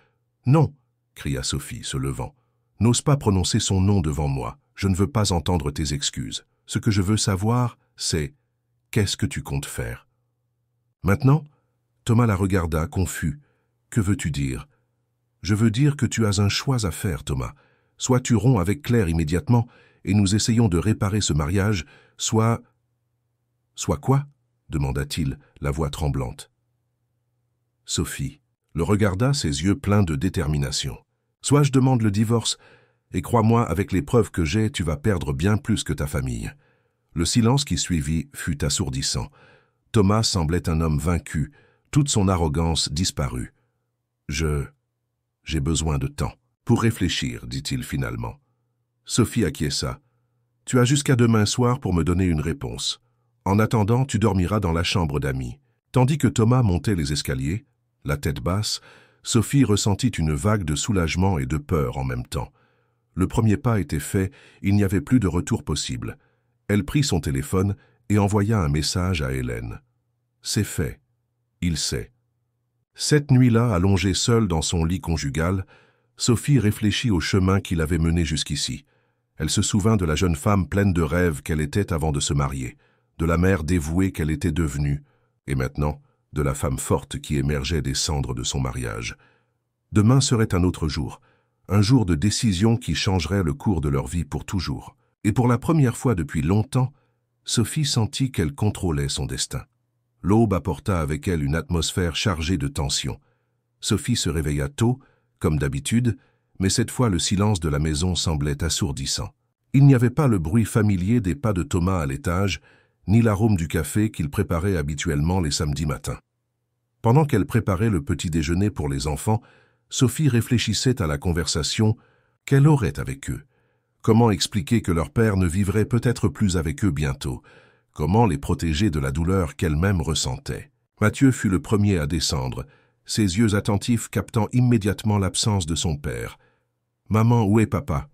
Non, cria Sophie, se levant. N'ose pas prononcer son nom devant moi. Je ne veux pas entendre tes excuses. Ce que je veux savoir, c'est... Qu'est-ce que tu comptes faire? Maintenant, Thomas la regarda, confus. Que veux-tu dire? Je veux dire que tu as un choix à faire, Thomas. Soit tu romps avec Claire immédiatement et nous essayons de réparer ce mariage, soit... Soit quoi? Demanda-t-il, la voix tremblante. Sophie le regarda, ses yeux pleins de détermination. Soit je demande le divorce, et crois-moi, avec les preuves que j'ai, tu vas perdre bien plus que ta famille. Le silence qui suivit fut assourdissant. Thomas semblait un homme vaincu, toute son arrogance disparut. J'ai besoin de temps. Pour réfléchir, dit-il finalement. Sophie acquiesça. Tu as jusqu'à demain soir pour me donner une réponse. En attendant, tu dormiras dans la chambre d'amis. Tandis que Thomas montait les escaliers, la tête basse, Sophie ressentit une vague de soulagement et de peur en même temps. Le premier pas était fait, il n'y avait plus de retour possible. Elle prit son téléphone et envoya un message à Hélène. C'est fait. Il sait. Cette nuit-là, allongée seule dans son lit conjugal, Sophie réfléchit au chemin qui l'avait menée jusqu'ici. Elle se souvint de la jeune femme pleine de rêves qu'elle était avant de se marier, de la mère dévouée qu'elle était devenue, et maintenant, de la femme forte qui émergeait des cendres de son mariage. Demain serait un autre jour, un jour de décision qui changerait le cours de leur vie pour toujours. Et pour la première fois depuis longtemps, Sophie sentit qu'elle contrôlait son destin. L'aube apporta avec elle une atmosphère chargée de tension. Sophie se réveilla tôt, comme d'habitude, mais cette fois le silence de la maison semblait assourdissant. Il n'y avait pas le bruit familier des pas de Thomas à l'étage, ni l'arôme du café qu'il préparait habituellement les samedis matins. Pendant qu'elle préparait le petit déjeuner pour les enfants, Sophie réfléchissait à la conversation qu'elle aurait avec eux. Comment expliquer que leur père ne vivrait peut-être plus avec eux bientôt? Comment les protéger de la douleur qu'elle-même ressentait? Mathieu fut le premier à descendre, ses yeux attentifs captant immédiatement l'absence de son père. « Maman, où est papa ?»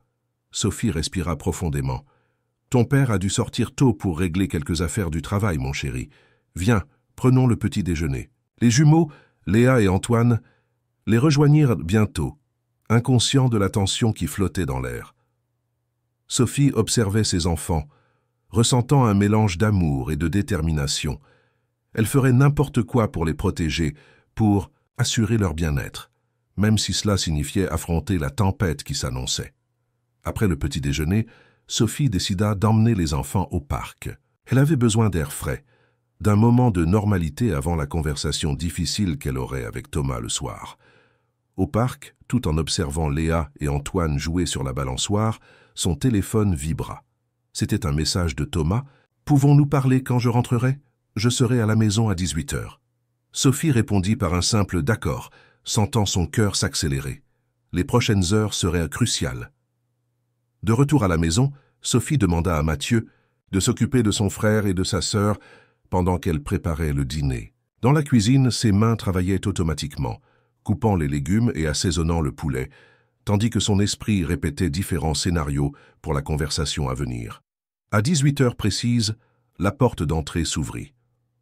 Sophie respira profondément. « Ton père a dû sortir tôt pour régler quelques affaires du travail, mon chéri. Viens, prenons le petit déjeuner. » Les jumeaux, Léa et Antoine, les rejoignirent bientôt, inconscients de la tension qui flottait dans l'air. Sophie observait ses enfants, ressentant un mélange d'amour et de détermination. Elle ferait n'importe quoi pour les protéger, pour assurer leur bien-être, même si cela signifiait affronter la tempête qui s'annonçait. Après le petit déjeuner, Sophie décida d'emmener les enfants au parc. Elle avait besoin d'air frais, d'un moment de normalité avant la conversation difficile qu'elle aurait avec Thomas le soir. Au parc, tout en observant Léa et Antoine jouer sur la balançoire, son téléphone vibra. C'était un message de Thomas. « Pouvons-nous parler quand je rentrerai? Je serai à la maison à 18h. » Sophie répondit par un simple « d'accord », sentant son cœur s'accélérer. Les prochaines heures seraient cruciales. De retour à la maison, Sophie demanda à Mathieu de s'occuper de son frère et de sa sœur pendant qu'elle préparait le dîner. Dans la cuisine, ses mains travaillaient automatiquement, coupant les légumes et assaisonnant le poulet, tandis que son esprit répétait différents scénarios pour la conversation à venir. À 18h précises, la porte d'entrée s'ouvrit.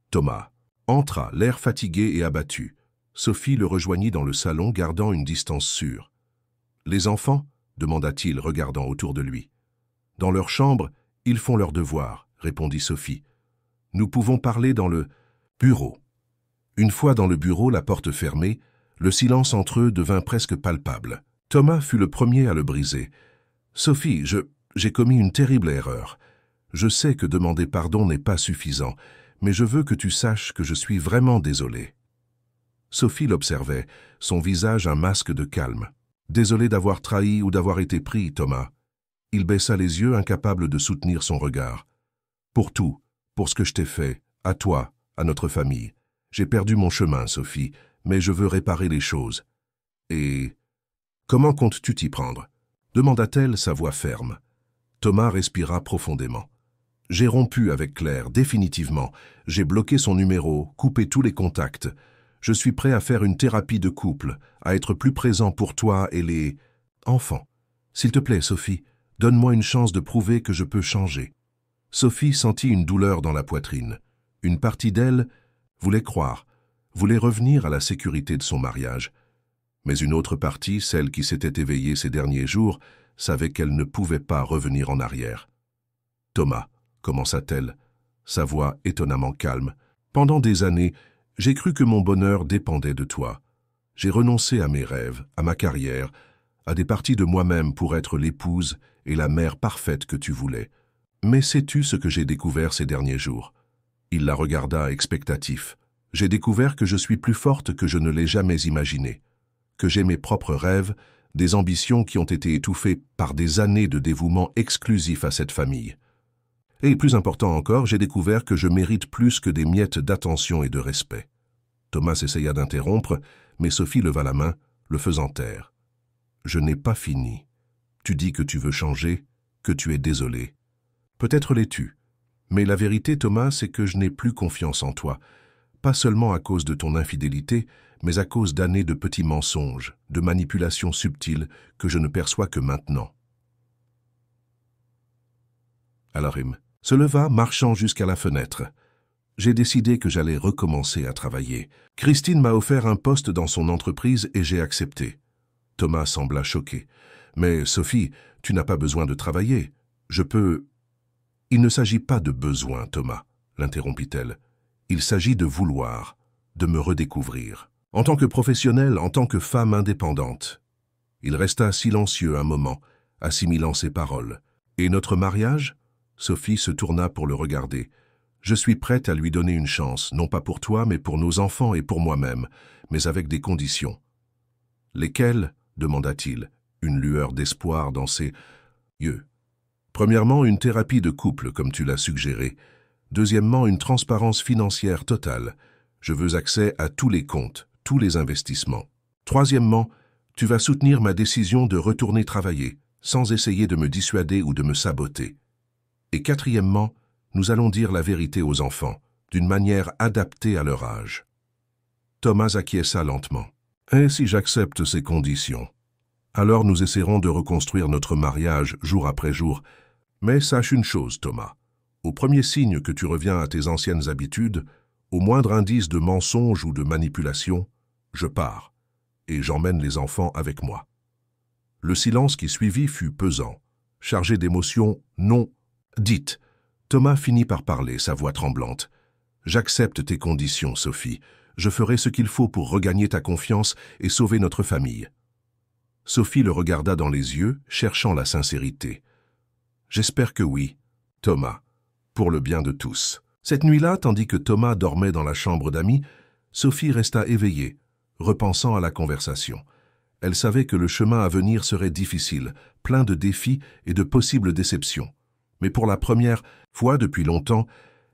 Thomas entra, l'air fatigué et abattu. Sophie le rejoignit dans le salon, gardant une distance sûre. « Les enfants ?» demanda-t-il, regardant autour de lui. « Dans leur chambre, ils font leurs devoirs, » répondit Sophie. « Nous pouvons parler dans le bureau. » Une fois dans le bureau, la porte fermée, le silence entre eux devint presque palpable. Thomas fut le premier à le briser. « Sophie, j'ai commis une terrible erreur. Je sais que demander pardon n'est pas suffisant, mais je veux que tu saches que je suis vraiment désolé. » Sophie l'observait, son visage un masque de calme. Désolé d'avoir trahi ou d'avoir été pris, Thomas. Il baissa les yeux, incapable de soutenir son regard. Pour tout, pour ce que je t'ai fait, à toi, à notre famille. J'ai perdu mon chemin, Sophie, mais je veux réparer les choses. Et comment comptes-tu t'y prendre? Demanda-t-elle, sa voix ferme. Thomas respira profondément. J'ai rompu avec Claire, définitivement. J'ai bloqué son numéro, coupé tous les contacts. Je suis prêt à faire une thérapie de couple, à être plus présent pour toi et les enfants. S'il te plaît, Sophie, donne-moi une chance de prouver que je peux changer. Sophie sentit une douleur dans la poitrine. Une partie d'elle voulait croire, voulait revenir à la sécurité de son mariage. Mais une autre partie, celle qui s'était éveillée ces derniers jours, savait qu'elle ne pouvait pas revenir en arrière. « Thomas », commença-t-elle, sa voix étonnamment calme, « pendant des années, j'ai cru que mon bonheur dépendait de toi. J'ai renoncé à mes rêves, à ma carrière, à des parties de moi-même pour être l'épouse et la mère parfaite que tu voulais. Mais sais-tu ce que j'ai découvert ces derniers jours ?» Il la regarda expectatif. « J'ai découvert que je suis plus forte que je ne l'ai jamais imaginé, que j'ai mes propres rêves, des ambitions qui ont été étouffées par des années de dévouement exclusif à cette famille. Et plus important encore, j'ai découvert que je mérite plus que des miettes d'attention et de respect. » Thomas essaya d'interrompre, mais Sophie leva la main, le faisant taire. « Je n'ai pas fini. Tu dis que tu veux changer, que tu es désolé. Peut-être l'es-tu. Mais la vérité, Thomas, c'est que je n'ai plus confiance en toi, pas seulement à cause de ton infidélité, mais à cause d'années de petits mensonges, de manipulations subtiles que je ne perçois que maintenant. » Alarim se leva, marchant jusqu'à la fenêtre. « J'ai décidé que j'allais recommencer à travailler. Christine m'a offert un poste dans son entreprise et j'ai accepté. » Thomas sembla choqué. « Mais Sophie, tu n'as pas besoin de travailler. Je peux... » « Il ne s'agit pas de besoin, Thomas, » l'interrompit-elle. « Il s'agit de vouloir, de me redécouvrir. En tant que professionnelle, en tant que femme indépendante. » Il resta silencieux un moment, assimilant ses paroles. « Et notre mariage ?» Sophie se tourna pour le regarder. « Je suis prête à lui donner une chance, non pas pour toi, mais pour nos enfants et pour moi-même, mais avec des conditions. »« Lesquelles ?» demanda-t-il, une lueur d'espoir dans ses yeux. « Premièrement, une thérapie de couple, comme tu l'as suggéré. Deuxièmement, une transparence financière totale. Je veux accès à tous les comptes, tous les investissements. Troisièmement, tu vas soutenir ma décision de retourner travailler, sans essayer de me dissuader ou de me saboter. Et quatrièmement, nous allons dire la vérité aux enfants, d'une manière adaptée à leur âge. » Thomas acquiesça lentement. « Et si j'accepte ces conditions? Alors nous essaierons de reconstruire notre mariage jour après jour. Mais sache une chose, Thomas. Au premier signe que tu reviens à tes anciennes habitudes, au moindre indice de mensonge ou de manipulation, je pars, et j'emmène les enfants avec moi. » Le silence qui suivit fut pesant, chargé d'émotions non dites. Thomas finit par parler, sa voix tremblante. « J'accepte tes conditions, Sophie. Je ferai ce qu'il faut pour regagner ta confiance et sauver notre famille. » Sophie le regarda dans les yeux, cherchant la sincérité. « J'espère que oui, Thomas, pour le bien de tous. » Cette nuit-là, tandis que Thomas dormait dans la chambre d'amis, Sophie resta éveillée, repensant à la conversation. Elle savait que le chemin à venir serait difficile, plein de défis et de possibles déceptions. Mais pour la première fois depuis longtemps,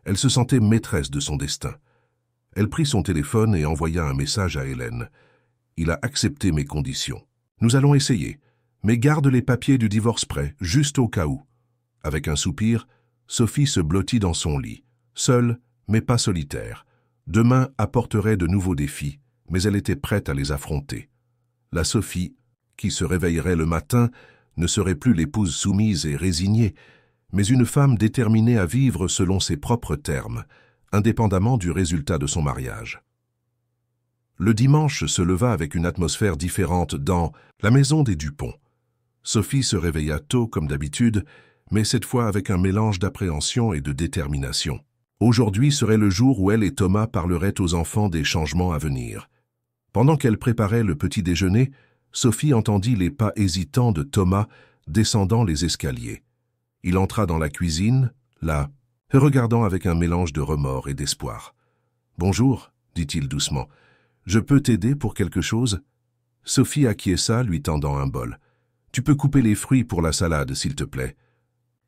elle se sentait maîtresse de son destin. Elle prit son téléphone et envoya un message à Hélène. « Il a accepté mes conditions. Nous allons essayer, mais garde les papiers du divorce prêts, juste au cas où. » Avec un soupir, Sophie se blottit dans son lit, seule, mais pas solitaire. Demain apporterait de nouveaux défis, mais elle était prête à les affronter. La Sophie, qui se réveillerait le matin, ne serait plus l'épouse soumise et résignée, mais une femme déterminée à vivre selon ses propres termes, indépendamment du résultat de son mariage. Le dimanche se leva avec une atmosphère différente dans la maison des Dupont. Sophie se réveilla tôt comme d'habitude, mais cette fois avec un mélange d'appréhension et de détermination. Aujourd'hui serait le jour où elle et Thomas parleraient aux enfants des changements à venir. Pendant qu'elle préparait le petit déjeuner, Sophie entendit les pas hésitants de Thomas descendant les escaliers. Il entra dans la cuisine, là, regardant avec un mélange de remords et d'espoir. « Bonjour, dit-il doucement. « Je peux t'aider pour quelque chose ?» Sophie acquiesça, lui tendant un bol. « Tu peux couper les fruits pour la salade, s'il te plaît. »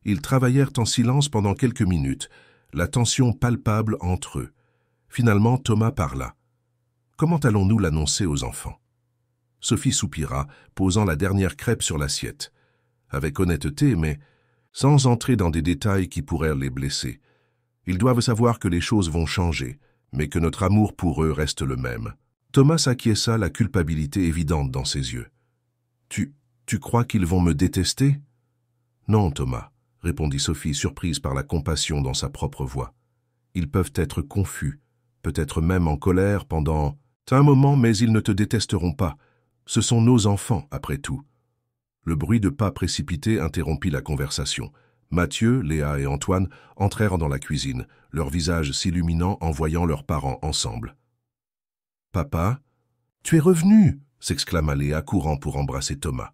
Ils travaillèrent en silence pendant quelques minutes, la tension palpable entre eux. Finalement, Thomas parla. « Comment allons-nous l'annoncer aux enfants ?» Sophie soupira, posant la dernière crêpe sur l'assiette. Avec honnêteté, mais sans entrer dans des détails qui pourraient les blesser. Ils doivent savoir que les choses vont changer, mais que notre amour pour eux reste le même. Thomas acquiesça, la culpabilité évidente dans ses yeux. « Tu crois qu'ils vont me détester ?»« Non, Thomas, » répondit Sophie, surprise par la compassion dans sa propre voix. « Ils peuvent être confus, peut-être même en colère pendant un moment, mais ils ne te détesteront pas. Ce sont nos enfants, après tout. » Le bruit de pas précipités interrompit la conversation. Mathieu, Léa et Antoine entrèrent dans la cuisine, leurs visages s'illuminant en voyant leurs parents ensemble. « Papa, tu es revenu !» s'exclama Léa, courant pour embrasser Thomas.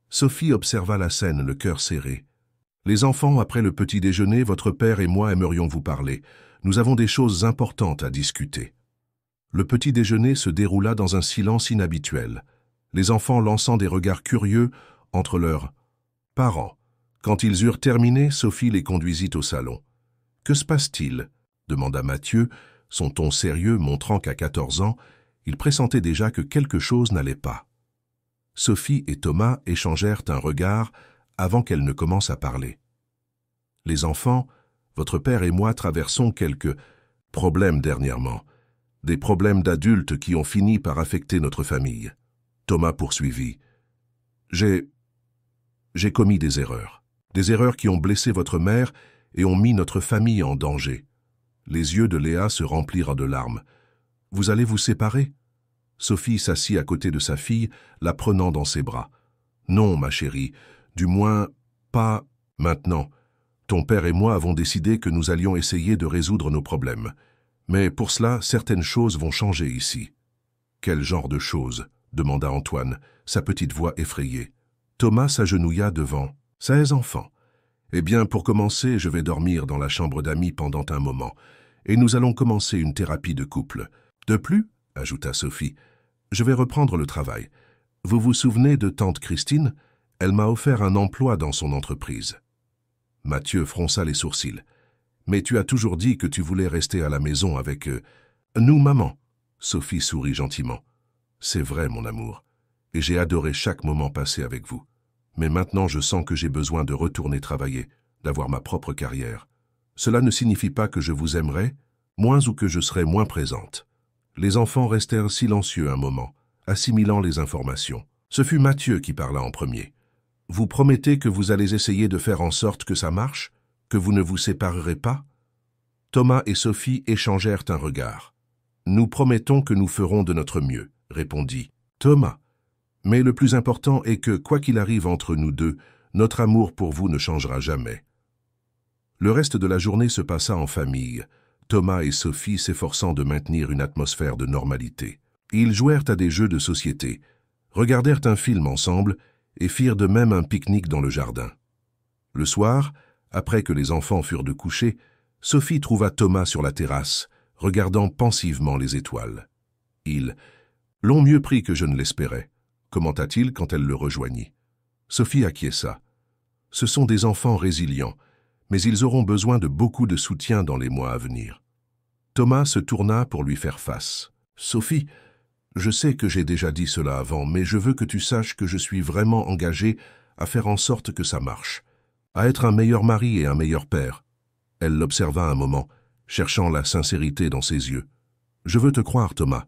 Sophie observa la scène, le cœur serré. « Les enfants, après le petit déjeuner, votre père et moi aimerions vous parler. Nous avons des choses importantes à discuter. » Le petit déjeuner se déroula dans un silence inhabituel, les enfants lançant des regards curieux entre leurs parents. Quand ils eurent terminé, Sophie les conduisit au salon. « Que se passe-t-il » demanda Mathieu, son ton sérieux montrant qu'à 14 ans, il pressentait déjà que quelque chose n'allait pas. Sophie et Thomas échangèrent un regard avant qu'elle ne commence à parler. « Les enfants, votre père et moi traversons quelques problèmes dernièrement, des problèmes d'adultes qui ont fini par affecter notre famille. » Thomas poursuivit. « J'ai commis des erreurs qui ont blessé votre mère et ont mis notre famille en danger. » Les yeux de Léa se remplirent de larmes. « Vous allez vous séparer ?» Sophie s'assit à côté de sa fille, la prenant dans ses bras. « Non, ma chérie, du moins pas maintenant. Ton père et moi avons décidé que nous allions essayer de résoudre nos problèmes. Mais pour cela, certaines choses vont changer ici. »« Quel genre de choses ?» demanda Antoine, sa petite voix effrayée. Thomas s'agenouilla devant 16 enfants. « Eh bien, pour commencer, je vais dormir dans la chambre d'amis pendant un moment, et nous allons commencer une thérapie de couple. De plus, ajouta Sophie, je vais reprendre le travail. Vous vous souvenez de tante Christine? Elle m'a offert un emploi dans son entreprise. » Mathieu fronça les sourcils. « Mais tu as toujours dit que tu voulais rester à la maison avec nous, maman. » Sophie sourit gentiment. « C'est vrai, mon amour, et j'ai adoré chaque moment passé avec vous. Mais maintenant, je sens que j'ai besoin de retourner travailler, d'avoir ma propre carrière. Cela ne signifie pas que je vous aimerai, moins ou que je serai moins présente. » Les enfants restèrent silencieux un moment, assimilant les informations. Ce fut Mathieu qui parla en premier. « Vous promettez que vous allez essayer de faire en sorte que ça marche? Que vous ne vous séparerez pas ?» Thomas et Sophie échangèrent un regard. « Nous promettons que nous ferons de notre mieux, » répondit Thomas. « Mais le plus important est que, quoi qu'il arrive entre nous deux, notre amour pour vous ne changera jamais. » Le reste de la journée se passa en famille, Thomas et Sophie s'efforçant de maintenir une atmosphère de normalité. Ils jouèrent à des jeux de société, regardèrent un film ensemble et firent de même un pique-nique dans le jardin. Le soir, après que les enfants furent de coucher, Sophie trouva Thomas sur la terrasse, regardant pensivement les étoiles. Ils l'ont mieux pris que je ne l'espérais, commenta-t-il quand elle le rejoignit. Sophie acquiesça. Ce sont des enfants résilients, mais ils auront besoin de beaucoup de soutien dans les mois à venir. Thomas se tourna pour lui faire face. « Sophie, je sais que j'ai déjà dit cela avant, mais je veux que tu saches que je suis vraiment engagé à faire en sorte que ça marche, à être un meilleur mari et un meilleur père. » Elle l'observa un moment, cherchant la sincérité dans ses yeux. « Je veux te croire, Thomas,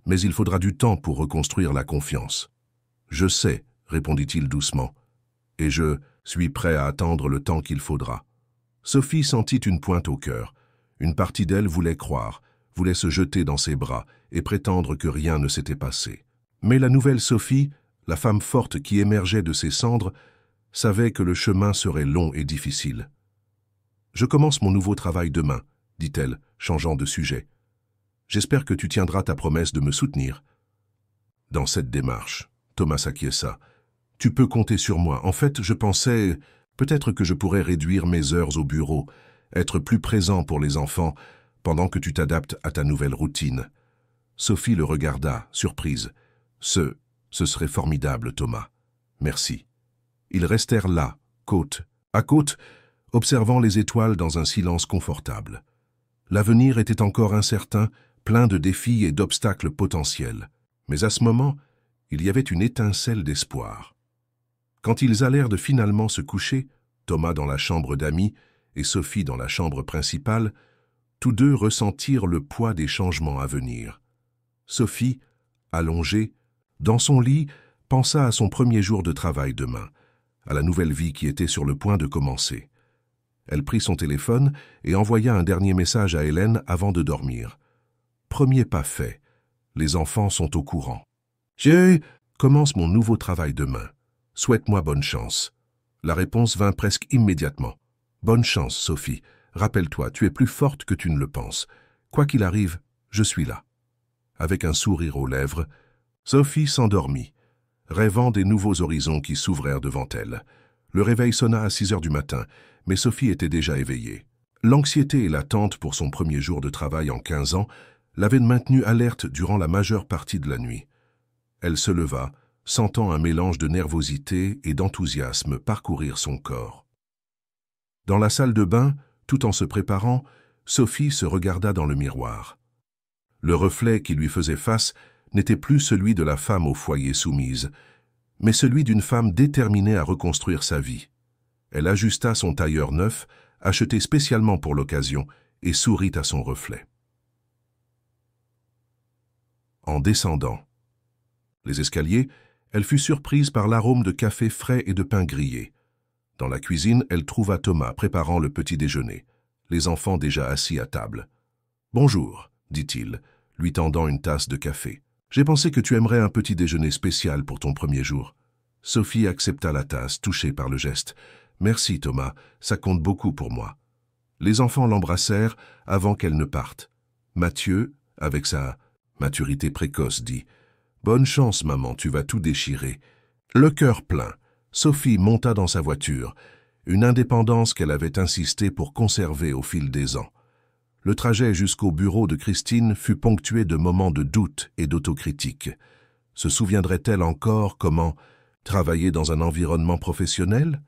mais il faudra du temps pour reconstruire la confiance. »« Je sais, » répondit-il doucement, « et je suis prêt à attendre le temps qu'il faudra. » Sophie sentit une pointe au cœur. Une partie d'elle voulait croire, voulait se jeter dans ses bras et prétendre que rien ne s'était passé. Mais la nouvelle Sophie, la femme forte qui émergeait de ses cendres, savait que le chemin serait long et difficile. « Je commence mon nouveau travail demain, » dit-elle, changeant de sujet. « J'espère que tu tiendras ta promesse de me soutenir. » Dans cette démarche, Thomas acquiesça. « Tu peux compter sur moi. En fait, je pensais... Peut-être que je pourrais réduire mes heures au bureau, être plus présent pour les enfants, pendant que tu t'adaptes à ta nouvelle routine. » Sophie le regarda, surprise. « Ce serait formidable, Thomas. Merci. Ils restèrent là, côte à côte, observant les étoiles dans un silence confortable. L'avenir était encore incertain, plein de défis et d'obstacles potentiels. Mais à ce moment, il y avait une étincelle d'espoir. Quand ils allèrent de finalement se coucher, Thomas dans la chambre d'amis et Sophie dans la chambre principale, tous deux ressentirent le poids des changements à venir. Sophie, allongée, dans son lit, pensa à son premier jour de travail demain, à la nouvelle vie qui était sur le point de commencer. Elle prit son téléphone et envoya un dernier message à Hélène avant de dormir. Premier pas fait, les enfants sont au courant. Je commence mon nouveau travail demain. Souhaite-moi bonne chance. La réponse vint presque immédiatement. Bonne chance, Sophie. Rappelle-toi, tu es plus forte que tu ne le penses. Quoi qu'il arrive, je suis là. Avec un sourire aux lèvres, Sophie s'endormit, rêvant des nouveaux horizons qui s'ouvrèrent devant elle. Le réveil sonna à 6 heures du matin, mais Sophie était déjà éveillée. L'anxiété et l'attente pour son premier jour de travail en 15 ans l'avaient maintenue alerte durant la majeure partie de la nuit. Elle se leva, sentant un mélange de nervosité et d'enthousiasme parcourir son corps. Dans la salle de bain, tout en se préparant, Sophie se regarda dans le miroir. Le reflet qui lui faisait face n'était plus celui de la femme au foyer soumise, mais celui d'une femme déterminée à reconstruire sa vie. Elle ajusta son tailleur neuf, acheté spécialement pour l'occasion, et sourit à son reflet. En descendant les escaliers, elle fut surprise par l'arôme de café frais et de pain grillé. Dans la cuisine, elle trouva Thomas préparant le petit déjeuner, les enfants déjà assis à table. « Bonjour », dit-il, lui tendant une tasse de café. « J'ai pensé que tu aimerais un petit déjeuner spécial pour ton premier jour. » Sophie accepta la tasse, touchée par le geste. « Merci, Thomas, ça compte beaucoup pour moi. » Les enfants l'embrassèrent avant qu'elle ne parte. Mathieu, avec sa maturité précoce, dit « Bonne chance, maman, tu vas tout déchirer. » Le cœur plein, Sophie monta dans sa voiture, une indépendance qu'elle avait insisté pour conserver au fil des ans. Le trajet jusqu'au bureau de Christine fut ponctué de moments de doute et d'autocritique. Se souviendrait-elle encore comment travailler dans un environnement professionnel?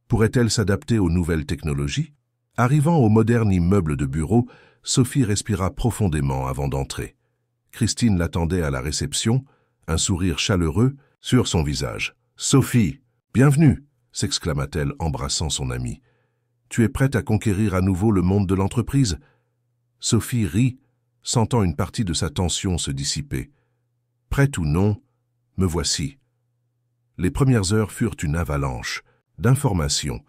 Pourrait-elle s'adapter aux nouvelles technologies? Arrivant au moderne immeuble de bureau, Sophie respira profondément avant d'entrer. Christine l'attendait à la réception, un sourire chaleureux sur son visage. « Sophie, bienvenue !» s'exclama-t-elle, embrassant son amie. « Tu es prête à conquérir à nouveau le monde de l'entreprise ?» Sophie rit, sentant une partie de sa tension se dissiper. « Prête ou non, me voici. » Les premières heures furent une avalanche d'informations,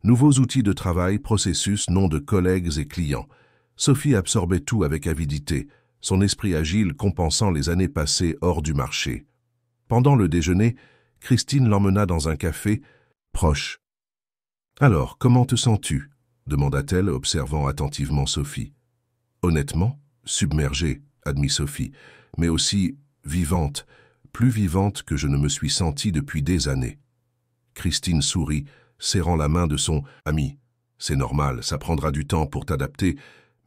nouveaux outils de travail, processus, noms de collègues et clients. Sophie absorbait tout avec avidité, son esprit agile compensant les années passées hors du marché. Pendant le déjeuner, Christine l'emmena dans un café proche. « Alors, comment te sens-tu » demanda-t-elle, observant attentivement Sophie. « Honnêtement, submergée, admit Sophie, mais aussi vivante, plus vivante que je ne me suis sentie depuis des années. » Christine sourit, serrant la main de son ami. « C'est normal, ça prendra du temps pour t'adapter,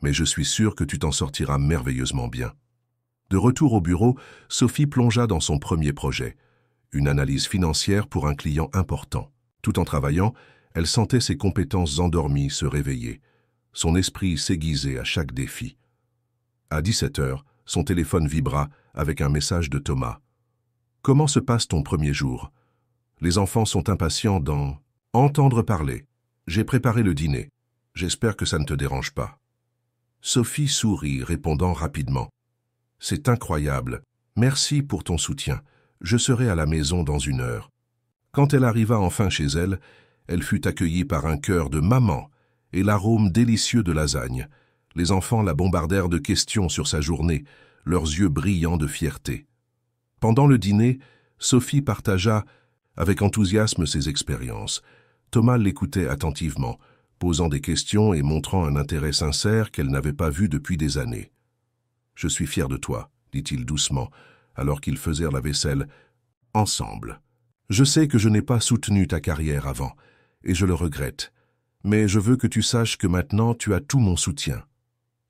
mais je suis sûre que tu t'en sortiras merveilleusement bien. » De retour au bureau, Sophie plongea dans son premier projet, une analyse financière pour un client important. Tout en travaillant, elle sentait ses compétences endormies se réveiller. Son esprit s'aiguisait à chaque défi. À 17 heures, son téléphone vibra avec un message de Thomas. « Comment se passe ton premier jour ? Les enfants sont impatients d'en entendre parler. J'ai préparé le dîner. J'espère que ça ne te dérange pas. » Sophie sourit, répondant rapidement. « C'est incroyable. Merci pour ton soutien. Je serai à la maison dans 1 heure. » Quand elle arriva enfin chez elle, elle fut accueillie par un chœur de maman et l'arôme délicieux de lasagne. Les enfants la bombardèrent de questions sur sa journée, leurs yeux brillants de fierté. Pendant le dîner, Sophie partagea avec enthousiasme ses expériences. Thomas l'écoutait attentivement, posant des questions et montrant un intérêt sincère qu'elle n'avait pas vu depuis des années. « Je suis fier de toi, » dit-il doucement, alors qu'ils faisèrent la vaisselle ensemble. « Je sais que je n'ai pas soutenu ta carrière avant, et je le regrette, mais je veux que tu saches que maintenant tu as tout mon soutien. »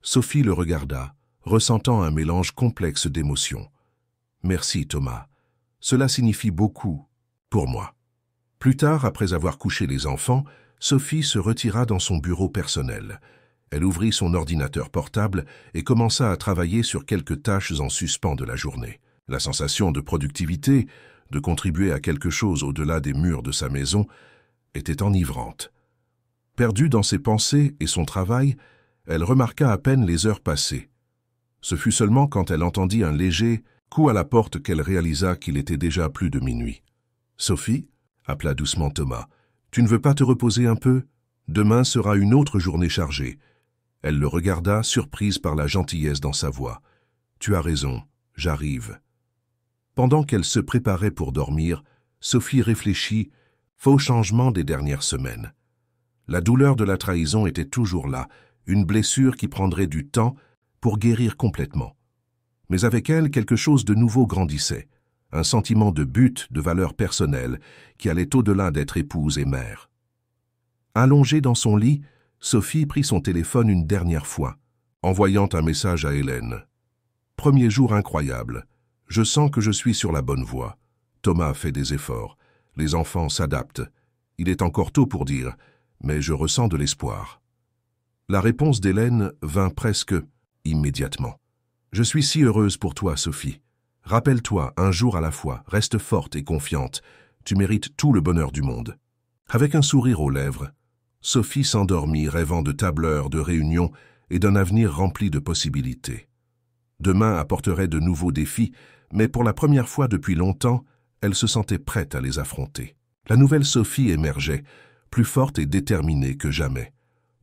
Sophie le regarda, ressentant un mélange complexe d'émotions. « Merci, Thomas. Cela signifie beaucoup pour moi. Plus tard, après avoir couché les enfants, Sophie se retira dans son bureau personnel. Elle ouvrit son ordinateur portable et commença à travailler sur quelques tâches en suspens de la journée. La sensation de productivité, de contribuer à quelque chose au-delà des murs de sa maison, était enivrante. Perdue dans ses pensées et son travail, elle remarqua à peine les heures passées. Ce fut seulement quand elle entendit un léger coup à la porte qu'elle réalisa qu'il était déjà plus de minuit. « Sophie » appela doucement Thomas. « Tu ne veux pas te reposer un peu? Demain sera une autre journée chargée. » Elle le regarda, surprise par la gentillesse dans sa voix. « Tu as raison, j'arrive. » Pendant qu'elle se préparait pour dormir, Sophie réfléchit, faux changement des dernières semaines. La douleur de la trahison était toujours là, une blessure qui prendrait du temps pour guérir complètement. Mais avec elle, quelque chose de nouveau grandissait, un sentiment de but, de valeur personnelle, qui allait au-delà d'être épouse et mère. Allongée dans son lit, Sophie prit son téléphone une dernière fois, envoyant un message à Hélène. « Premier jour incroyable. Je sens que je suis sur la bonne voie. Thomas fait des efforts. Les enfants s'adaptent. Il est encore tôt pour dire, mais je ressens de l'espoir. » La réponse d'Hélène vint presque immédiatement. « Je suis si heureuse pour toi, Sophie. Rappelle-toi, un jour à la fois, reste forte et confiante. Tu mérites tout le bonheur du monde. » Avec un sourire aux lèvres, Sophie s'endormit rêvant de tableurs, de réunions et d'un avenir rempli de possibilités. Demain apporterait de nouveaux défis, mais pour la première fois depuis longtemps, elle se sentait prête à les affronter. La nouvelle Sophie émergeait, plus forte et déterminée que jamais.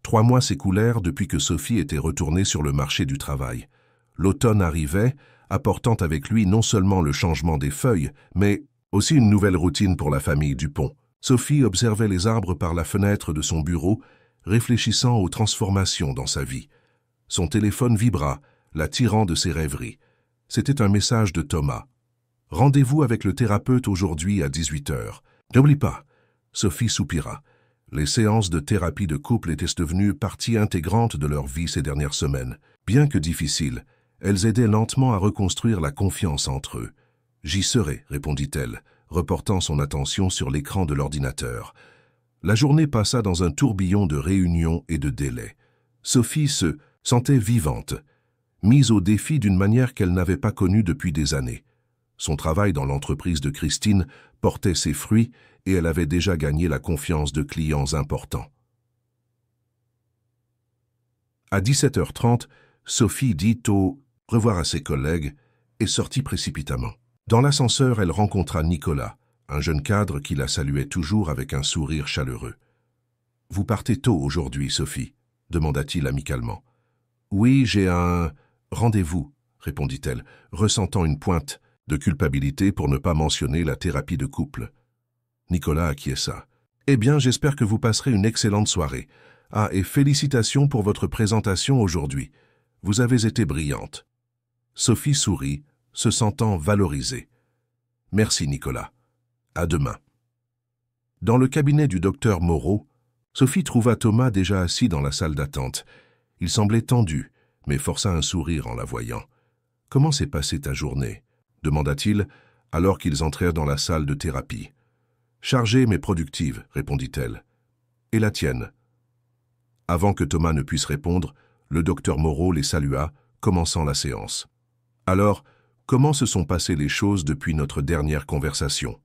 3 mois s'écoulèrent depuis que Sophie était retournée sur le marché du travail. L'automne arrivait, apportant avec lui non seulement le changement des feuilles, mais aussi une nouvelle routine pour la famille Dupont. Sophie observait les arbres par la fenêtre de son bureau, réfléchissant aux transformations dans sa vie. Son téléphone vibra, la tirant de ses rêveries. C'était un message de Thomas. « Rendez-vous avec le thérapeute aujourd'hui à 18h. N'oublie pas. » Sophie soupira. Les séances de thérapie de couple étaient devenues partie intégrante de leur vie ces dernières semaines. Bien que difficiles, elles aidaient lentement à reconstruire la confiance entre eux. « J'y serai, » répondit-elle, reportant son attention sur l'écran de l'ordinateur. La journée passa dans un tourbillon de réunions et de délais. Sophie se sentait vivante, mise au défi d'une manière qu'elle n'avait pas connue depuis des années. Son travail dans l'entreprise de Christine portait ses fruits et elle avait déjà gagné la confiance de clients importants. À 17h30, Sophie dit au revoir à ses collègues et sortit précipitamment. Dans l'ascenseur, elle rencontra Nicolas, un jeune cadre qui la saluait toujours avec un sourire chaleureux. « Vous partez tôt aujourd'hui, Sophie ?» demanda-t-il amicalement. « Oui, j'ai un rendez-vous » répondit-elle, ressentant une pointe de culpabilité pour ne pas mentionner la thérapie de couple. Nicolas acquiesça. « Eh bien, j'espère que vous passerez une excellente soirée. Ah, et félicitations pour votre présentation aujourd'hui. Vous avez été brillante. » Sophie sourit, se sentant valorisée. « Merci, Nicolas. À demain. » Dans le cabinet du docteur Moreau, Sophie trouva Thomas déjà assis dans la salle d'attente. Il semblait tendu, mais força un sourire en la voyant. « Comment s'est passée ta journée ?» demanda-t-il, alors qu'ils entrèrent dans la salle de thérapie. « Chargée mais productive, » répondit-elle. « Et la tienne ?» Avant que Thomas ne puisse répondre, le docteur Moreau les salua, commençant la séance. « Alors, comment se sont passées les choses depuis notre dernière conversation ?»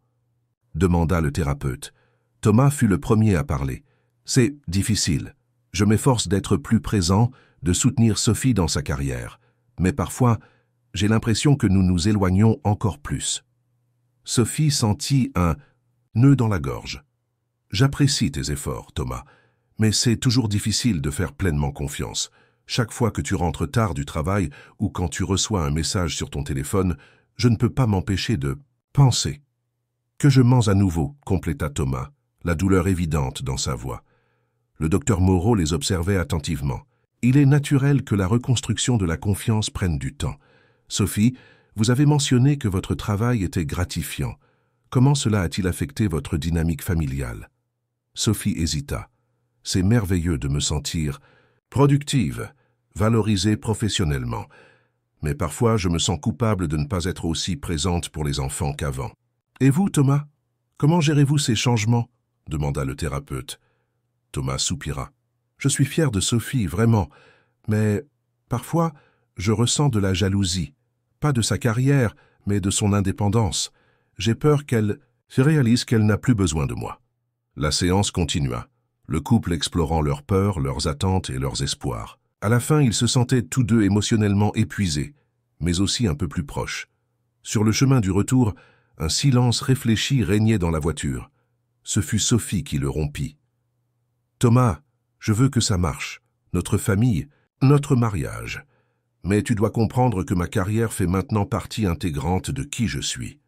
demanda le thérapeute. Thomas fut le premier à parler. « C'est difficile. Je m'efforce d'être plus présent, de soutenir Sophie dans sa carrière. Mais parfois, j'ai l'impression que nous nous éloignons encore plus. » Sophie sentit un nœud dans la gorge. « J'apprécie tes efforts, Thomas, mais c'est toujours difficile de faire pleinement confiance. Chaque fois que tu rentres tard du travail ou quand tu reçois un message sur ton téléphone, je ne peux pas m'empêcher de penser. »« Que je mens à nouveau, » compléta Thomas, la douleur évidente dans sa voix. Le docteur Moreau les observait attentivement. « Il est naturel que la reconstruction de la confiance prenne du temps. Sophie, vous avez mentionné que votre travail était gratifiant. Comment cela a-t-il affecté votre dynamique familiale ?» Sophie hésita. « C'est merveilleux de me sentir productive, valorisée professionnellement. Mais parfois, je me sens coupable de ne pas être aussi présente pour les enfants qu'avant. » Et vous, Thomas, comment gérez-vous ces changements? Demanda le thérapeute. Thomas soupira. Je suis fier de Sophie, vraiment, mais parfois, je ressens de la jalousie. Pas de sa carrière, mais de son indépendance. J'ai peur qu'elle se réalise qu'elle n'a plus besoin de moi. La séance continua, le couple explorant leurs peurs, leurs attentes et leurs espoirs. À la fin, ils se sentaient tous deux émotionnellement épuisés, mais aussi un peu plus proches. Sur le chemin du retour, un silence réfléchi régnait dans la voiture. Ce fut Sophie qui le rompit. « Thomas, je veux que ça marche, notre famille, notre mariage. Mais tu dois comprendre que ma carrière fait maintenant partie intégrante de qui je suis. »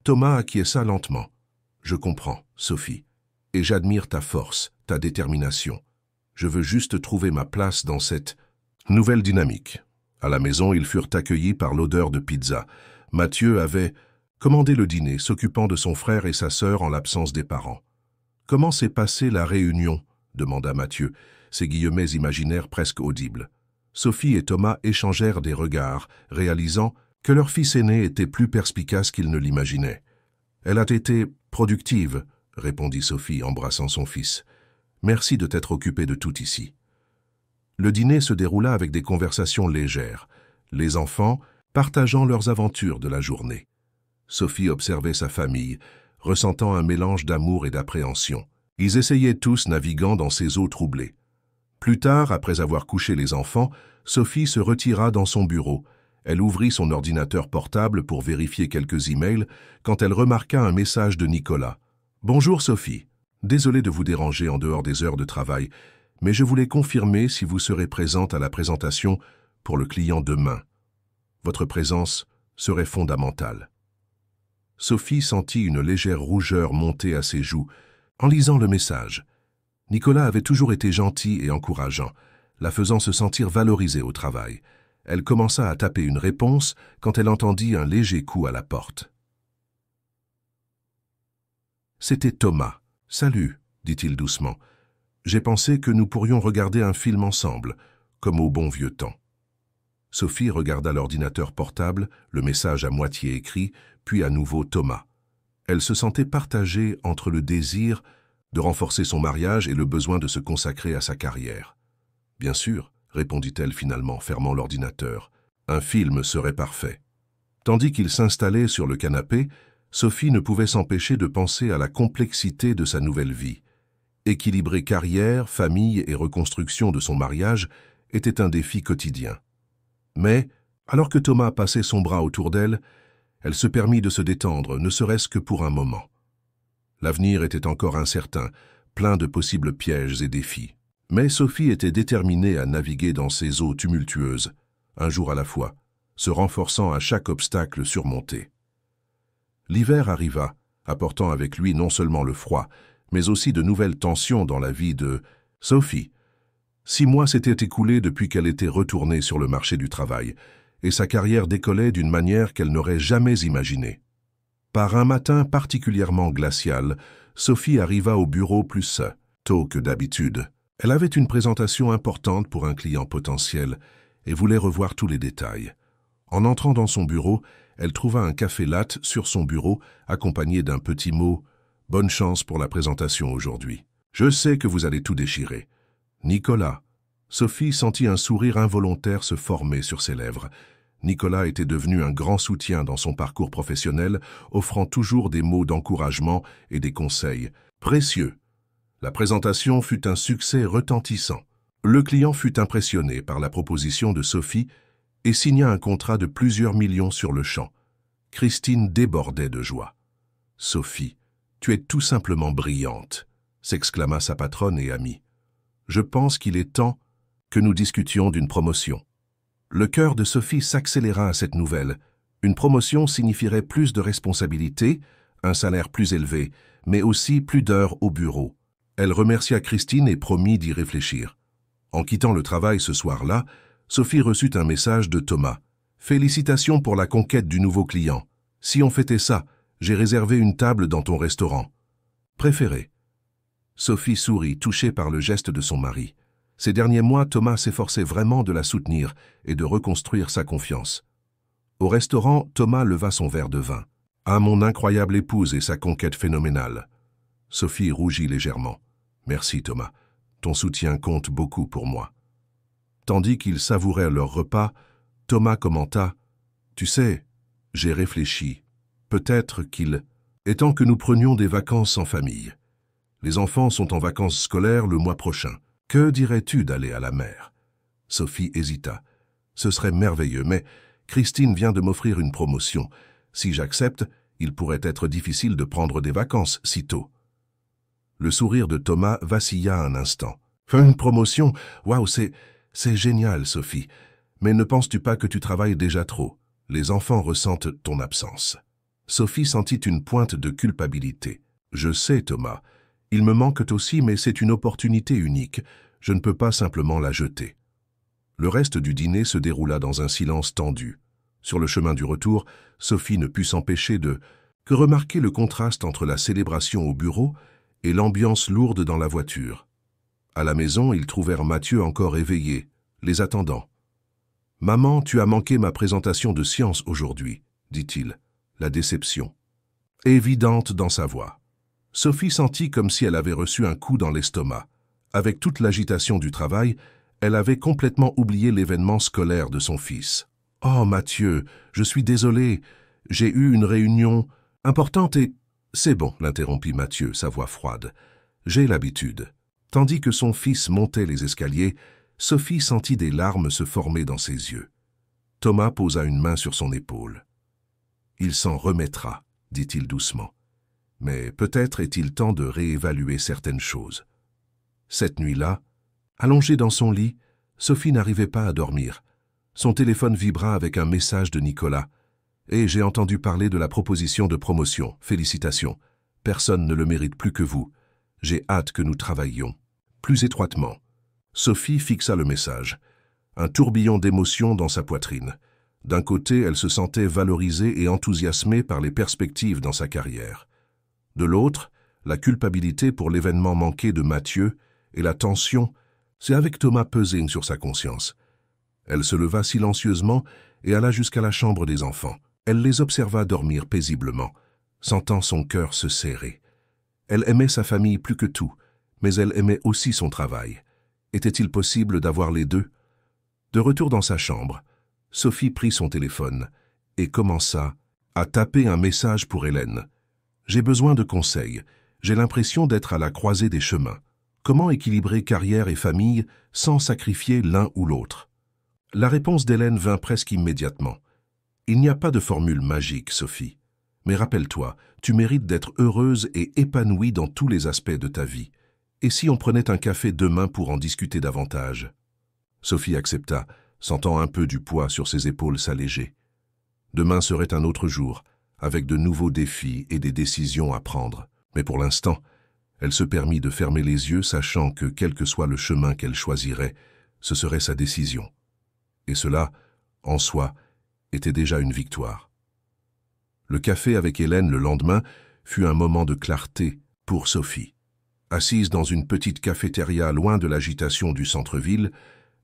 Thomas acquiesça lentement. « Je comprends, Sophie, et j'admire ta force, ta détermination. Je veux juste trouver ma place dans cette nouvelle dynamique. » À la maison, ils furent accueillis par l'odeur de pizza. Mathieu avait commandé le dîner, s'occupant de son frère et sa sœur en l'absence des parents. « Comment s'est passée la réunion ?» demanda Mathieu, ses guillemets imaginaires presque audibles. Sophie et Thomas échangèrent des regards, réalisant que leur fils aîné était plus perspicace qu'ils ne l'imaginaient. « Elle a été productive, » répondit Sophie, embrassant son fils. « Merci de t'être occupé de tout ici. » Le dîner se déroula avec des conversations légères, les enfants partageant leurs aventures de la journée. Sophie observait sa famille, ressentant un mélange d'amour et d'appréhension. Ils essayaient tous naviguant dans ces eaux troublées. Plus tard, après avoir couché les enfants, Sophie se retira dans son bureau. Elle ouvrit son ordinateur portable pour vérifier quelques emails quand elle remarqua un message de Nicolas. « Bonjour Sophie, désolé de vous déranger en dehors des heures de travail, mais je voulais confirmer si vous serez présente à la présentation pour le client demain. Votre présence serait fondamentale. » Sophie sentit une légère rougeur monter à ses joues en lisant le message. Nicolas avait toujours été gentil et encourageant, la faisant se sentir valorisée au travail. Elle commença à taper une réponse quand elle entendit un léger coup à la porte. C'était Thomas. « Salut, » dit-il doucement. « J'ai pensé que nous pourrions regarder un film ensemble, comme au bon vieux temps. » Sophie regarda l'ordinateur portable, le message à moitié écrit, puis à nouveau Thomas. Elle se sentait partagée entre le désir de renforcer son mariage et le besoin de se consacrer à sa carrière. « Bien sûr, » répondit-elle finalement, fermant l'ordinateur. « Un film serait parfait. » Tandis qu'il s'installait sur le canapé, Sophie ne pouvait s'empêcher de penser à la complexité de sa nouvelle vie. Équilibrer carrière, famille et reconstruction de son mariage était un défi quotidien. Mais, alors que Thomas passait son bras autour d'elle, elle se permit de se détendre, ne serait-ce que pour un moment. L'avenir était encore incertain, plein de possibles pièges et défis. Mais Sophie était déterminée à naviguer dans ces eaux tumultueuses, un jour à la fois, se renforçant à chaque obstacle surmonté. L'hiver arriva, apportant avec lui non seulement le froid, mais aussi de nouvelles tensions dans la vie de Sophie. 6 mois s'étaient écoulés depuis qu'elle était retournée sur le marché du travail, et sa carrière décollait d'une manière qu'elle n'aurait jamais imaginée. Par un matin particulièrement glacial, Sophie arriva au bureau plus tôt que d'habitude. Elle avait une présentation importante pour un client potentiel et voulait revoir tous les détails. En entrant dans son bureau, elle trouva un café latte sur son bureau accompagné d'un petit mot « Bonne chance pour la présentation aujourd'hui. Je sais que vous allez tout déchirer. » Nicolas. Sophie sentit un sourire involontaire se former sur ses lèvres. Nicolas était devenu un grand soutien dans son parcours professionnel, offrant toujours des mots d'encouragement et des conseils précieux. La présentation fut un succès retentissant. Le client fut impressionné par la proposition de Sophie et signa un contrat de plusieurs millions sur le champ. Christine débordait de joie. « Sophie, tu es tout simplement brillante », s'exclama sa patronne et amie. « Je pense qu'il est temps que nous discutions d'une promotion. » Le cœur de Sophie s'accéléra à cette nouvelle. Une promotion signifierait plus de responsabilités, un salaire plus élevé, mais aussi plus d'heures au bureau. Elle remercia Christine et promit d'y réfléchir. En quittant le travail ce soir-là, Sophie reçut un message de Thomas. « Félicitations pour la conquête du nouveau client. Si on fêtait ça, j'ai réservé une table dans ton restaurant. Préféré. » Sophie sourit, touchée par le geste de son mari. Ces derniers mois, Thomas s'efforçait vraiment de la soutenir et de reconstruire sa confiance. Au restaurant, Thomas leva son verre de vin. À mon incroyable épouse et sa conquête phénoménale. Sophie rougit légèrement. Merci Thomas, ton soutien compte beaucoup pour moi. Tandis qu'ils savouraient leur repas, Thomas commenta « Tu sais, j'ai réfléchi. Peut-être qu'il est temps que nous prenions des vacances en famille. Les enfants sont en vacances scolaires le mois prochain. Que dirais-tu d'aller à la mer ?» Sophie hésita. « Ce serait merveilleux, mais Christine vient de m'offrir une promotion. Si j'accepte, il pourrait être difficile de prendre des vacances si tôt. » Le sourire de Thomas vacilla un instant. « Une promotion? Waouh, c'est génial, Sophie. Mais ne penses-tu pas que tu travailles déjà trop? Les enfants ressentent ton absence. » Sophie sentit une pointe de culpabilité. « Je sais, Thomas. Ils me manquent aussi, mais c'est une opportunité unique. Je ne peux pas simplement la jeter. » Le reste du dîner se déroula dans un silence tendu. Sur le chemin du retour, Sophie ne put s'empêcher de remarquer le contraste entre la célébration au bureau et l'ambiance lourde dans la voiture. À la maison, ils trouvèrent Mathieu encore éveillé, les attendant. « Maman, tu as manqué ma présentation de science aujourd'hui, » dit-il, la déception évidente dans sa voix. Sophie sentit comme si elle avait reçu un coup dans l'estomac. Avec toute l'agitation du travail, elle avait complètement oublié l'événement scolaire de son fils. « Oh, Mathieu, je suis désolé. J'ai eu une réunion importante et... » « C'est bon, » l'interrompit Mathieu, sa voix froide. « J'ai l'habitude. » Tandis que son fils montait les escaliers, Sophie sentit des larmes se former dans ses yeux. Thomas posa une main sur son épaule. « Il s'en remettra, » dit-il doucement. « Mais peut-être est-il temps de réévaluer certaines choses. » Cette nuit-là, allongée dans son lit, Sophie n'arrivait pas à dormir. Son téléphone vibra avec un message de Nicolas. « Et j'ai entendu parler de la proposition de promotion. Félicitations. Personne ne le mérite plus que vous. J'ai hâte que nous travaillions. » Plus étroitement. Sophie fixa le message. Un tourbillon d'émotions dans sa poitrine. D'un côté, elle se sentait valorisée et enthousiasmée par les perspectives dans sa carrière. De l'autre, la culpabilité pour l'événement manqué de Mathieu et la tension, c'est avec Thomas pesant sur sa conscience. Elle se leva silencieusement et alla jusqu'à la chambre des enfants. Elle les observa dormir paisiblement, sentant son cœur se serrer. Elle aimait sa famille plus que tout, mais elle aimait aussi son travail. Était-il possible d'avoir les deux? De retour dans sa chambre, Sophie prit son téléphone et commença à taper un message pour Hélène. « J'ai besoin de conseils. J'ai l'impression d'être à la croisée des chemins. Comment équilibrer carrière et famille sans sacrifier l'un ou l'autre ?» La réponse d'Hélène vint presque immédiatement. « Il n'y a pas de formule magique, Sophie. Mais rappelle-toi, tu mérites d'être heureuse et épanouie dans tous les aspects de ta vie. Et si on prenait un café demain pour en discuter davantage ?» Sophie accepta, sentant un peu du poids sur ses épaules s'alléger. Demain serait un autre jour, avec de nouveaux défis et des décisions à prendre. Mais pour l'instant, elle se permit de fermer les yeux, sachant que quel que soit le chemin qu'elle choisirait, ce serait sa décision. Et cela, en soi, était déjà une victoire. Le café avec Hélène le lendemain fut un moment de clarté pour Sophie. Assises dans une petite cafétéria loin de l'agitation du centre-ville,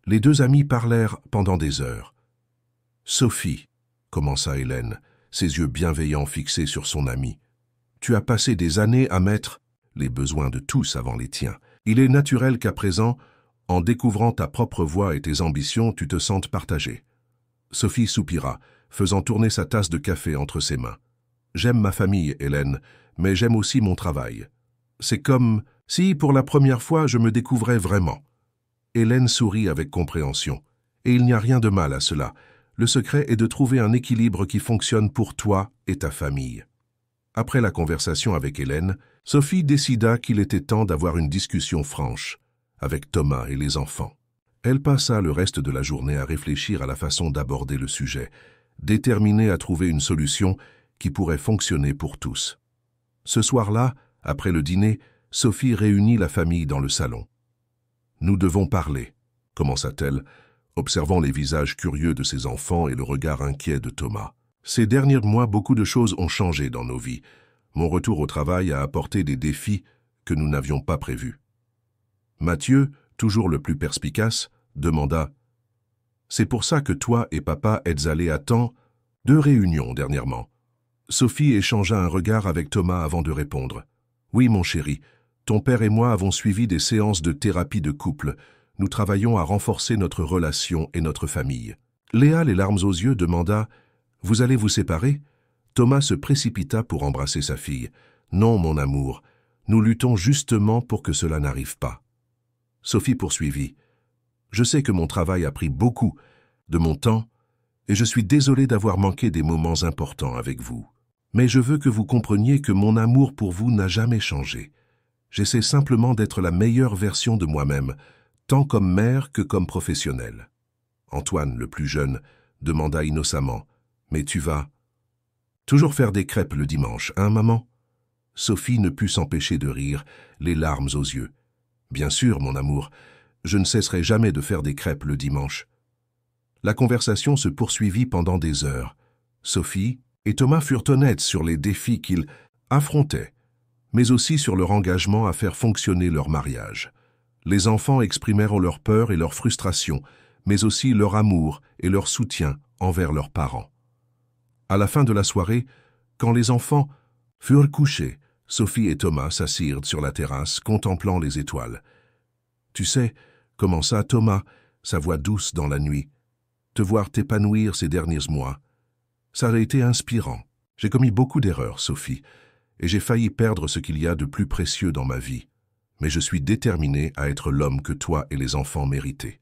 les deux amies parlèrent pendant des heures. « Sophie, » commença Hélène, ses yeux bienveillants fixés sur son amie, « tu as passé des années à mettre les besoins de tous avant les tiens. Il est naturel qu'à présent, en découvrant ta propre voie et tes ambitions, tu te sentes partagée. » Sophie soupira, faisant tourner sa tasse de café entre ses mains. « J'aime ma famille, Hélène, mais j'aime aussi mon travail. C'est comme si, pour la première fois, je me découvrais vraiment. » Hélène sourit avec compréhension. « Et il n'y a rien de mal à cela. Le secret est de trouver un équilibre qui fonctionne pour toi et ta famille. » Après la conversation avec Hélène, Sophie décida qu'il était temps d'avoir une discussion franche avec Thomas et les enfants. Elle passa le reste de la journée à réfléchir à la façon d'aborder le sujet, déterminée à trouver une solution qui pourrait fonctionner pour tous. Ce soir-là, après le dîner, Sophie réunit la famille dans le salon. « Nous devons parler », commença-t-elle, observant les visages curieux de ses enfants et le regard inquiet de Thomas. « Ces derniers mois, beaucoup de choses ont changé dans nos vies. Mon retour au travail a apporté des défis que nous n'avions pas prévus. » Mathieu, toujours le plus perspicace, demanda « C'est pour ça que toi et papa êtes allés à temps 2 réunions dernièrement. Sophie échangea un regard avec Thomas avant de répondre. « Oui, mon chéri, ton père et moi avons suivi des séances de thérapie de couple. Nous travaillons à renforcer notre relation et notre famille. » Léa, les larmes aux yeux, demanda « Vous allez vous séparer ?» Thomas se précipita pour embrasser sa fille. « Non, mon amour, nous luttons justement pour que cela n'arrive pas. » Sophie poursuivit. « Je sais que mon travail a pris beaucoup de mon temps et je suis désolée d'avoir manqué des moments importants avec vous. Mais je veux que vous compreniez que mon amour pour vous n'a jamais changé. J'essaie simplement d'être la meilleure version de moi-même, tant comme mère que comme professionnelle. » Antoine, le plus jeune, demanda innocemment. « Mais tu vas toujours faire des crêpes le dimanche, hein, maman ?» Sophie ne put s'empêcher de rire, les larmes aux yeux. « Bien sûr, mon amour, je ne cesserai jamais de faire des crêpes le dimanche. » La conversation se poursuivit pendant des heures. Sophie et Thomas furent honnêtes sur les défis qu'ils affrontaient, mais aussi sur leur engagement à faire fonctionner leur mariage. Les enfants exprimèrent leur peur et leur frustration, mais aussi leur amour et leur soutien envers leurs parents. À la fin de la soirée, quand les enfants furent couchés, Sophie et Thomas s'assirent sur la terrasse, contemplant les étoiles. « Tu sais, commença Thomas, sa voix douce dans la nuit, te voir t'épanouir ces derniers mois. Ça a été inspirant. J'ai commis beaucoup d'erreurs, Sophie, et j'ai failli perdre ce qu'il y a de plus précieux dans ma vie. Mais je suis déterminé à être l'homme que toi et les enfants méritaient. »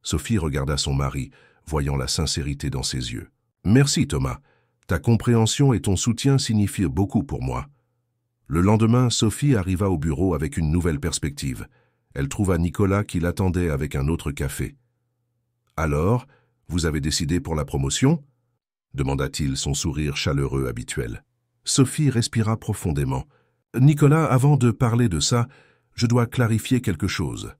Sophie regarda son mari, voyant la sincérité dans ses yeux. « Merci, Thomas. Ta compréhension et ton soutien signifient beaucoup pour moi. » Le lendemain, Sophie arriva au bureau avec une nouvelle perspective. Elle trouva Nicolas qui l'attendait avec un autre café. « Alors, vous avez décidé pour la promotion ?» demanda-t-il, son sourire chaleureux habituel. Sophie respira profondément. « Nicolas, avant de parler de ça, je dois clarifier quelque chose.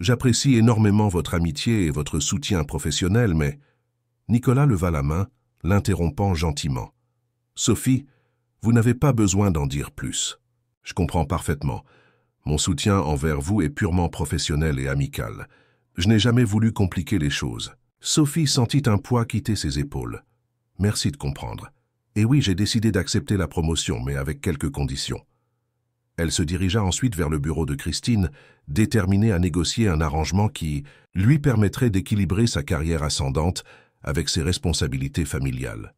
J'apprécie énormément votre amitié et votre soutien professionnel, mais... » Nicolas leva la main, l'interrompant gentiment. « Sophie, vous n'avez pas besoin d'en dire plus. Je comprends parfaitement. Mon soutien envers vous est purement professionnel et amical. Je n'ai jamais voulu compliquer les choses. » Sophie sentit un poids quitter ses épaules. « Merci de comprendre. Et oui, j'ai décidé d'accepter la promotion, mais avec quelques conditions. » Elle se dirigea ensuite vers le bureau de Christine, déterminée à négocier un arrangement qui lui permettrait d'équilibrer sa carrière ascendante avec ses responsabilités familiales.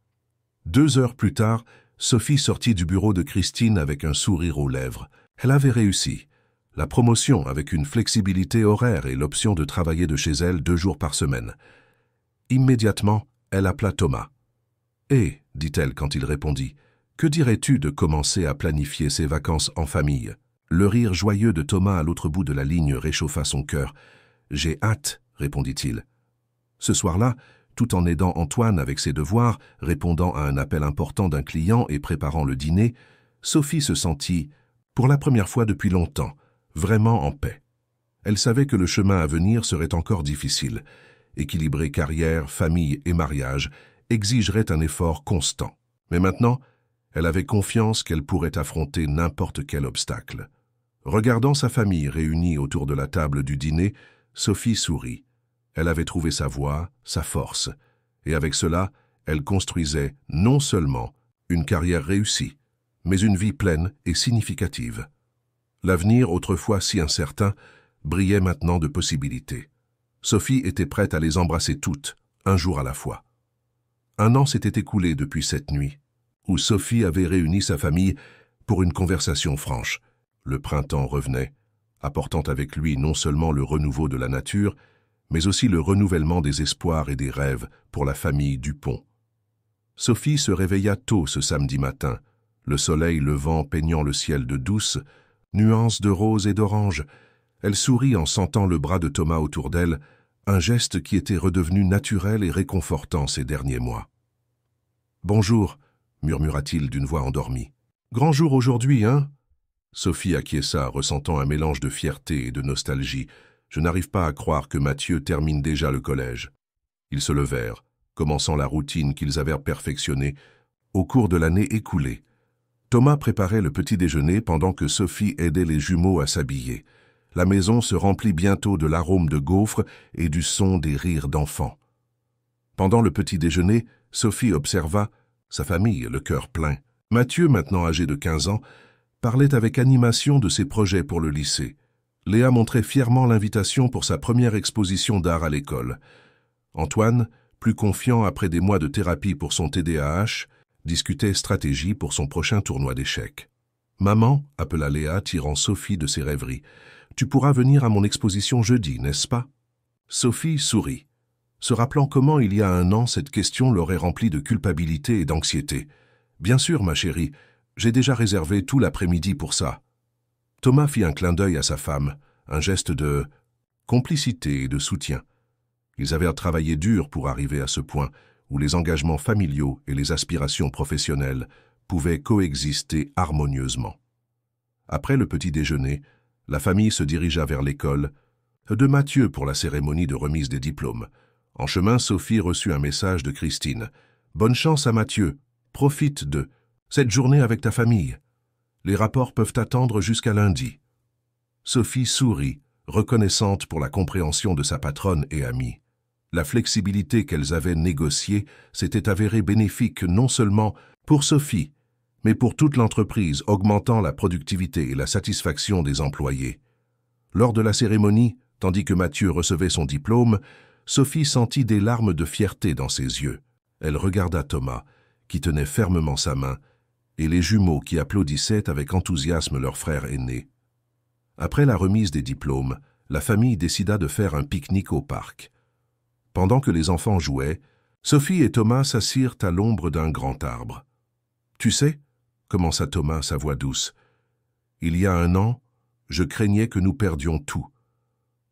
2 heures plus tard, Sophie sortit du bureau de Christine avec un sourire aux lèvres. Elle avait réussi. La promotion avec une flexibilité horaire et l'option de travailler de chez elle 2 jours par semaine. Immédiatement, elle appela Thomas. « Eh, dit-elle quand il répondit, que dirais-tu de commencer à planifier ses vacances en famille ?» Le rire joyeux de Thomas à l'autre bout de la ligne réchauffa son cœur. « J'ai hâte, répondit-il. Ce soir-là, tout en aidant Antoine avec ses devoirs, répondant à un appel important d'un client et préparant le dîner, Sophie se sentit, pour la première fois depuis longtemps, vraiment en paix. Elle savait que le chemin à venir serait encore difficile. Équilibrer carrière, famille et mariage exigerait un effort constant. Mais maintenant, elle avait confiance qu'elle pourrait affronter n'importe quel obstacle. Regardant sa famille réunie autour de la table du dîner, Sophie sourit. Elle avait trouvé sa voie, sa force, et avec cela, elle construisait non seulement une carrière réussie, mais une vie pleine et significative. L'avenir, autrefois si incertain, brillait maintenant de possibilités. Sophie était prête à les embrasser toutes, un jour à la fois. 1 an s'était écoulé depuis cette nuit, où Sophie avait réuni sa famille pour une conversation franche. Le printemps revenait, apportant avec lui non seulement le renouveau de la nature, mais aussi le renouvellement des espoirs et des rêves pour la famille Dupont. Sophie se réveilla tôt ce samedi matin, le soleil levant peignant le ciel de douces nuances de rose et d'orange. Elle sourit en sentant le bras de Thomas autour d'elle, un geste qui était redevenu naturel et réconfortant ces derniers mois. « Bonjour », murmura-t-il d'une voix endormie. « Grand jour aujourd'hui, hein ?» Sophie acquiesça, ressentant un mélange de fierté et de nostalgie. « Je n'arrive pas à croire que Mathieu termine déjà le collège. » Ils se levèrent, commençant la routine qu'ils avaient perfectionnée au cours de l'année écoulée. Thomas préparait le petit déjeuner pendant que Sophie aidait les jumeaux à s'habiller. La maison se remplit bientôt de l'arôme de gaufres et du son des rires d'enfants. Pendant le petit déjeuner, Sophie observa sa famille, le cœur plein. Mathieu, maintenant âgé de 15 ans, parlait avec animation de ses projets pour le lycée. Léa montrait fièrement l'invitation pour sa première exposition d'art à l'école. Antoine, plus confiant après des mois de thérapie pour son TDAH, discutait stratégie pour son prochain tournoi d'échecs. « Maman » appela Léa, tirant Sophie de ses rêveries. « Tu pourras venir à mon exposition jeudi, n'est-ce pas ?» Sophie sourit, se rappelant comment il y a un an cette question l'aurait remplie de culpabilité et d'anxiété. « Bien sûr, ma chérie, j'ai déjà réservé tout l'après-midi pour ça. » Thomas fit un clin d'œil à sa femme, un geste de complicité et de soutien. Ils avaient travaillé dur pour arriver à ce point où les engagements familiaux et les aspirations professionnelles pouvaient coexister harmonieusement. Après le petit déjeuner, la famille se dirigea vers l'école de Mathieu pour la cérémonie de remise des diplômes. En chemin, Sophie reçut un message de Christine. « Bonne chance à Mathieu. Profite de cette journée avec ta famille. Les rapports peuvent attendre jusqu'à lundi. » Sophie sourit, reconnaissante pour la compréhension de sa patronne et amie. La flexibilité qu'elles avaient négociée s'était avérée bénéfique non seulement pour Sophie, mais pour toute l'entreprise, augmentant la productivité et la satisfaction des employés. Lors de la cérémonie, tandis que Mathieu recevait son diplôme, Sophie sentit des larmes de fierté dans ses yeux. Elle regarda Thomas, qui tenait fermement sa main, et les jumeaux qui applaudissaient avec enthousiasme leur frère aîné. Après la remise des diplômes, la famille décida de faire un pique-nique au parc. Pendant que les enfants jouaient, Sophie et Thomas s'assirent à l'ombre d'un grand arbre. « Tu sais, » commença Thomas, sa voix douce, « il y a un an, je craignais que nous perdions tout.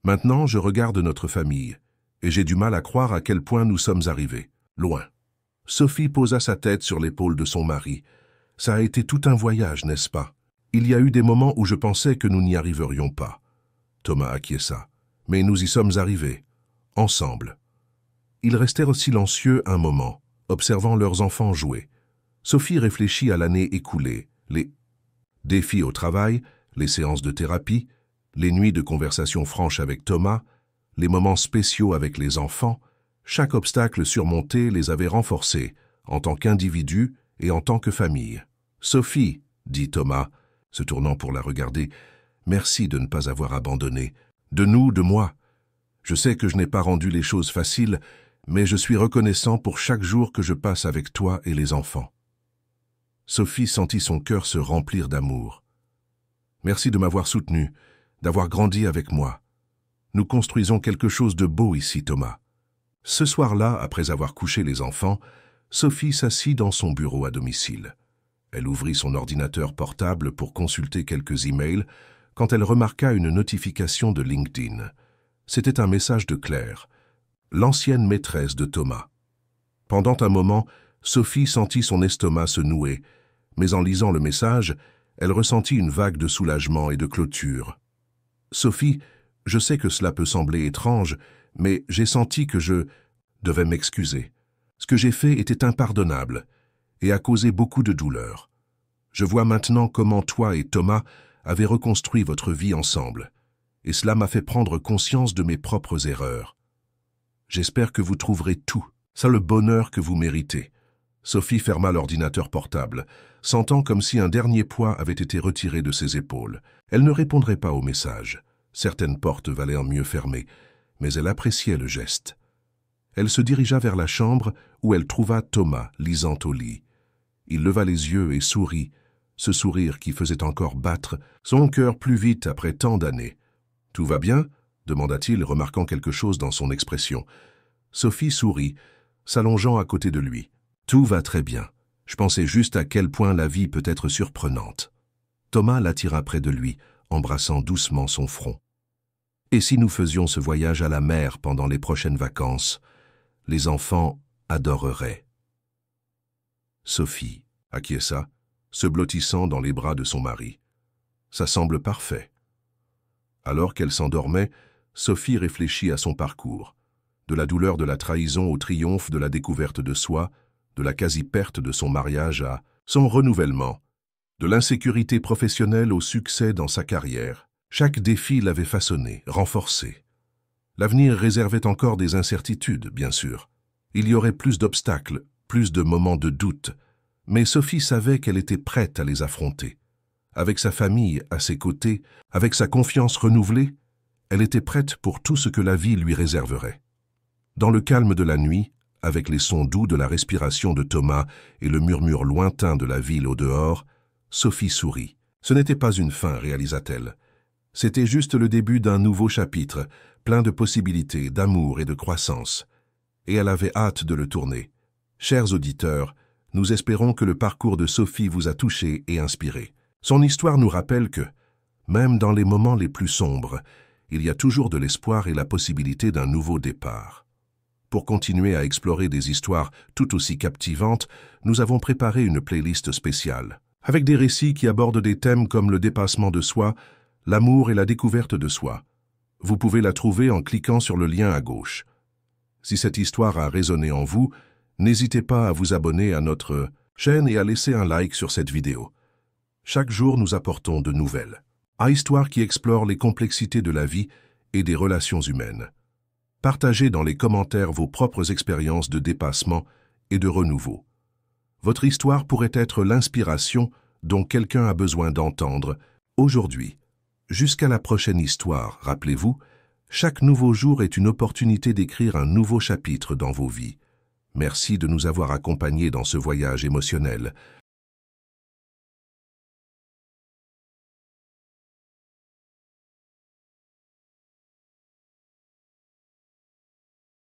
Maintenant, je regarde notre famille, et j'ai du mal à croire à quel point nous sommes arrivés, loin. » Sophie posa sa tête sur l'épaule de son mari. « Ça a été tout un voyage, n'est-ce pas? Il y a eu des moments où je pensais que nous n'y arriverions pas. » Thomas acquiesça. « Mais nous y sommes arrivés, ensemble. » Ils restèrent silencieux un moment, observant leurs enfants jouer. Sophie réfléchit à l'année écoulée, les défis au travail, les séances de thérapie, les nuits de conversation franche avec Thomas, les moments spéciaux avec les enfants. Chaque obstacle surmonté les avait renforcés, en tant qu'individu et en tant que famille. « Sophie, » dit Thomas, se tournant pour la regarder, « merci de ne pas avoir abandonné. De nous, de moi. Je sais que je n'ai pas rendu les choses faciles, mais je suis reconnaissant pour chaque jour que je passe avec toi et les enfants. » Sophie sentit son cœur se remplir d'amour. « Merci de m'avoir soutenu, d'avoir grandi avec moi. Nous construisons quelque chose de beau ici, Thomas. » Ce soir-là, après avoir couché les enfants, Sophie s'assit dans son bureau à domicile. Elle ouvrit son ordinateur portable pour consulter quelques emails quand elle remarqua une notification de LinkedIn. C'était un message de Claire, l'ancienne maîtresse de Thomas. Pendant un moment, Sophie sentit son estomac se nouer, mais en lisant le message, elle ressentit une vague de soulagement et de clôture. « Sophie, je sais que cela peut sembler étrange, mais j'ai senti que je devais m'excuser. Ce que j'ai fait était impardonnable et a causé beaucoup de douleur. Je vois maintenant comment toi et Thomas avez reconstruit votre vie ensemble, et cela m'a fait prendre conscience de mes propres erreurs. J'espère que vous trouverez tout, ça le bonheur que vous méritez. » Sophie ferma l'ordinateur portable, sentant comme si un dernier poids avait été retiré de ses épaules. Elle ne répondrait pas au message. Certaines portes valaient en mieux fermer, mais elle appréciait le geste. Elle se dirigea vers la chambre où elle trouva Thomas lisant au lit. Il leva les yeux et sourit, ce sourire qui faisait encore battre son cœur plus vite après tant d'années. « Tout va bien ?» demanda-t-il, remarquant quelque chose dans son expression. Sophie sourit, s'allongeant à côté de lui. « Tout va très bien. Je pensais juste à quel point la vie peut être surprenante. » Thomas l'attira près de lui, embrassant doucement son front. « Et si nous faisions ce voyage à la mer pendant les prochaines vacances, les enfants adoreraient. » Sophie acquiesça, se blottissant dans les bras de son mari. « Ça semble parfait. » Alors qu'elle s'endormait, Sophie réfléchit à son parcours, de la douleur de la trahison au triomphe de la découverte de soi, de la quasi-perte de son mariage à son renouvellement, de l'insécurité professionnelle au succès dans sa carrière. Chaque défi l'avait façonné, renforcé. L'avenir réservait encore des incertitudes, bien sûr. Il y aurait plus d'obstacles, plus de moments de doute, Mais Sophie savait qu'elle était prête à les affronter. Avec sa famille à ses côtés, avec sa confiance renouvelée, elle était prête pour tout ce que la vie lui réserverait. Dans le calme de la nuit, avec les sons doux de la respiration de Thomas et le murmure lointain de la ville au dehors, Sophie sourit. Ce n'était pas une fin, réalisa-t-elle. C'était juste le début d'un nouveau chapitre, plein de possibilités, d'amour et de croissance. Et elle avait hâte de le tourner. Chers auditeurs, nous espérons que le parcours de Sophie vous a touché et inspiré. Son histoire nous rappelle que, même dans les moments les plus sombres, il y a toujours de l'espoir et la possibilité d'un nouveau départ. Pour continuer à explorer des histoires tout aussi captivantes, nous avons préparé une playlist spéciale, avec des récits qui abordent des thèmes comme le dépassement de soi, l'amour et la découverte de soi. Vous pouvez la trouver en cliquant sur le lien à gauche. Si cette histoire a résonné en vous, n'hésitez pas à vous abonner à notre chaîne et à laisser un like sur cette vidéo. Chaque jour, nous apportons de nouvelles histoires qui explorent les complexités de la vie et des relations humaines. Partagez dans les commentaires vos propres expériences de dépassement et de renouveau. Votre histoire pourrait être l'inspiration dont quelqu'un a besoin d'entendre aujourd'hui. Jusqu'à la prochaine histoire, rappelez-vous, chaque nouveau jour est une opportunité d'écrire un nouveau chapitre dans vos vies. Merci de nous avoir accompagnés dans ce voyage émotionnel.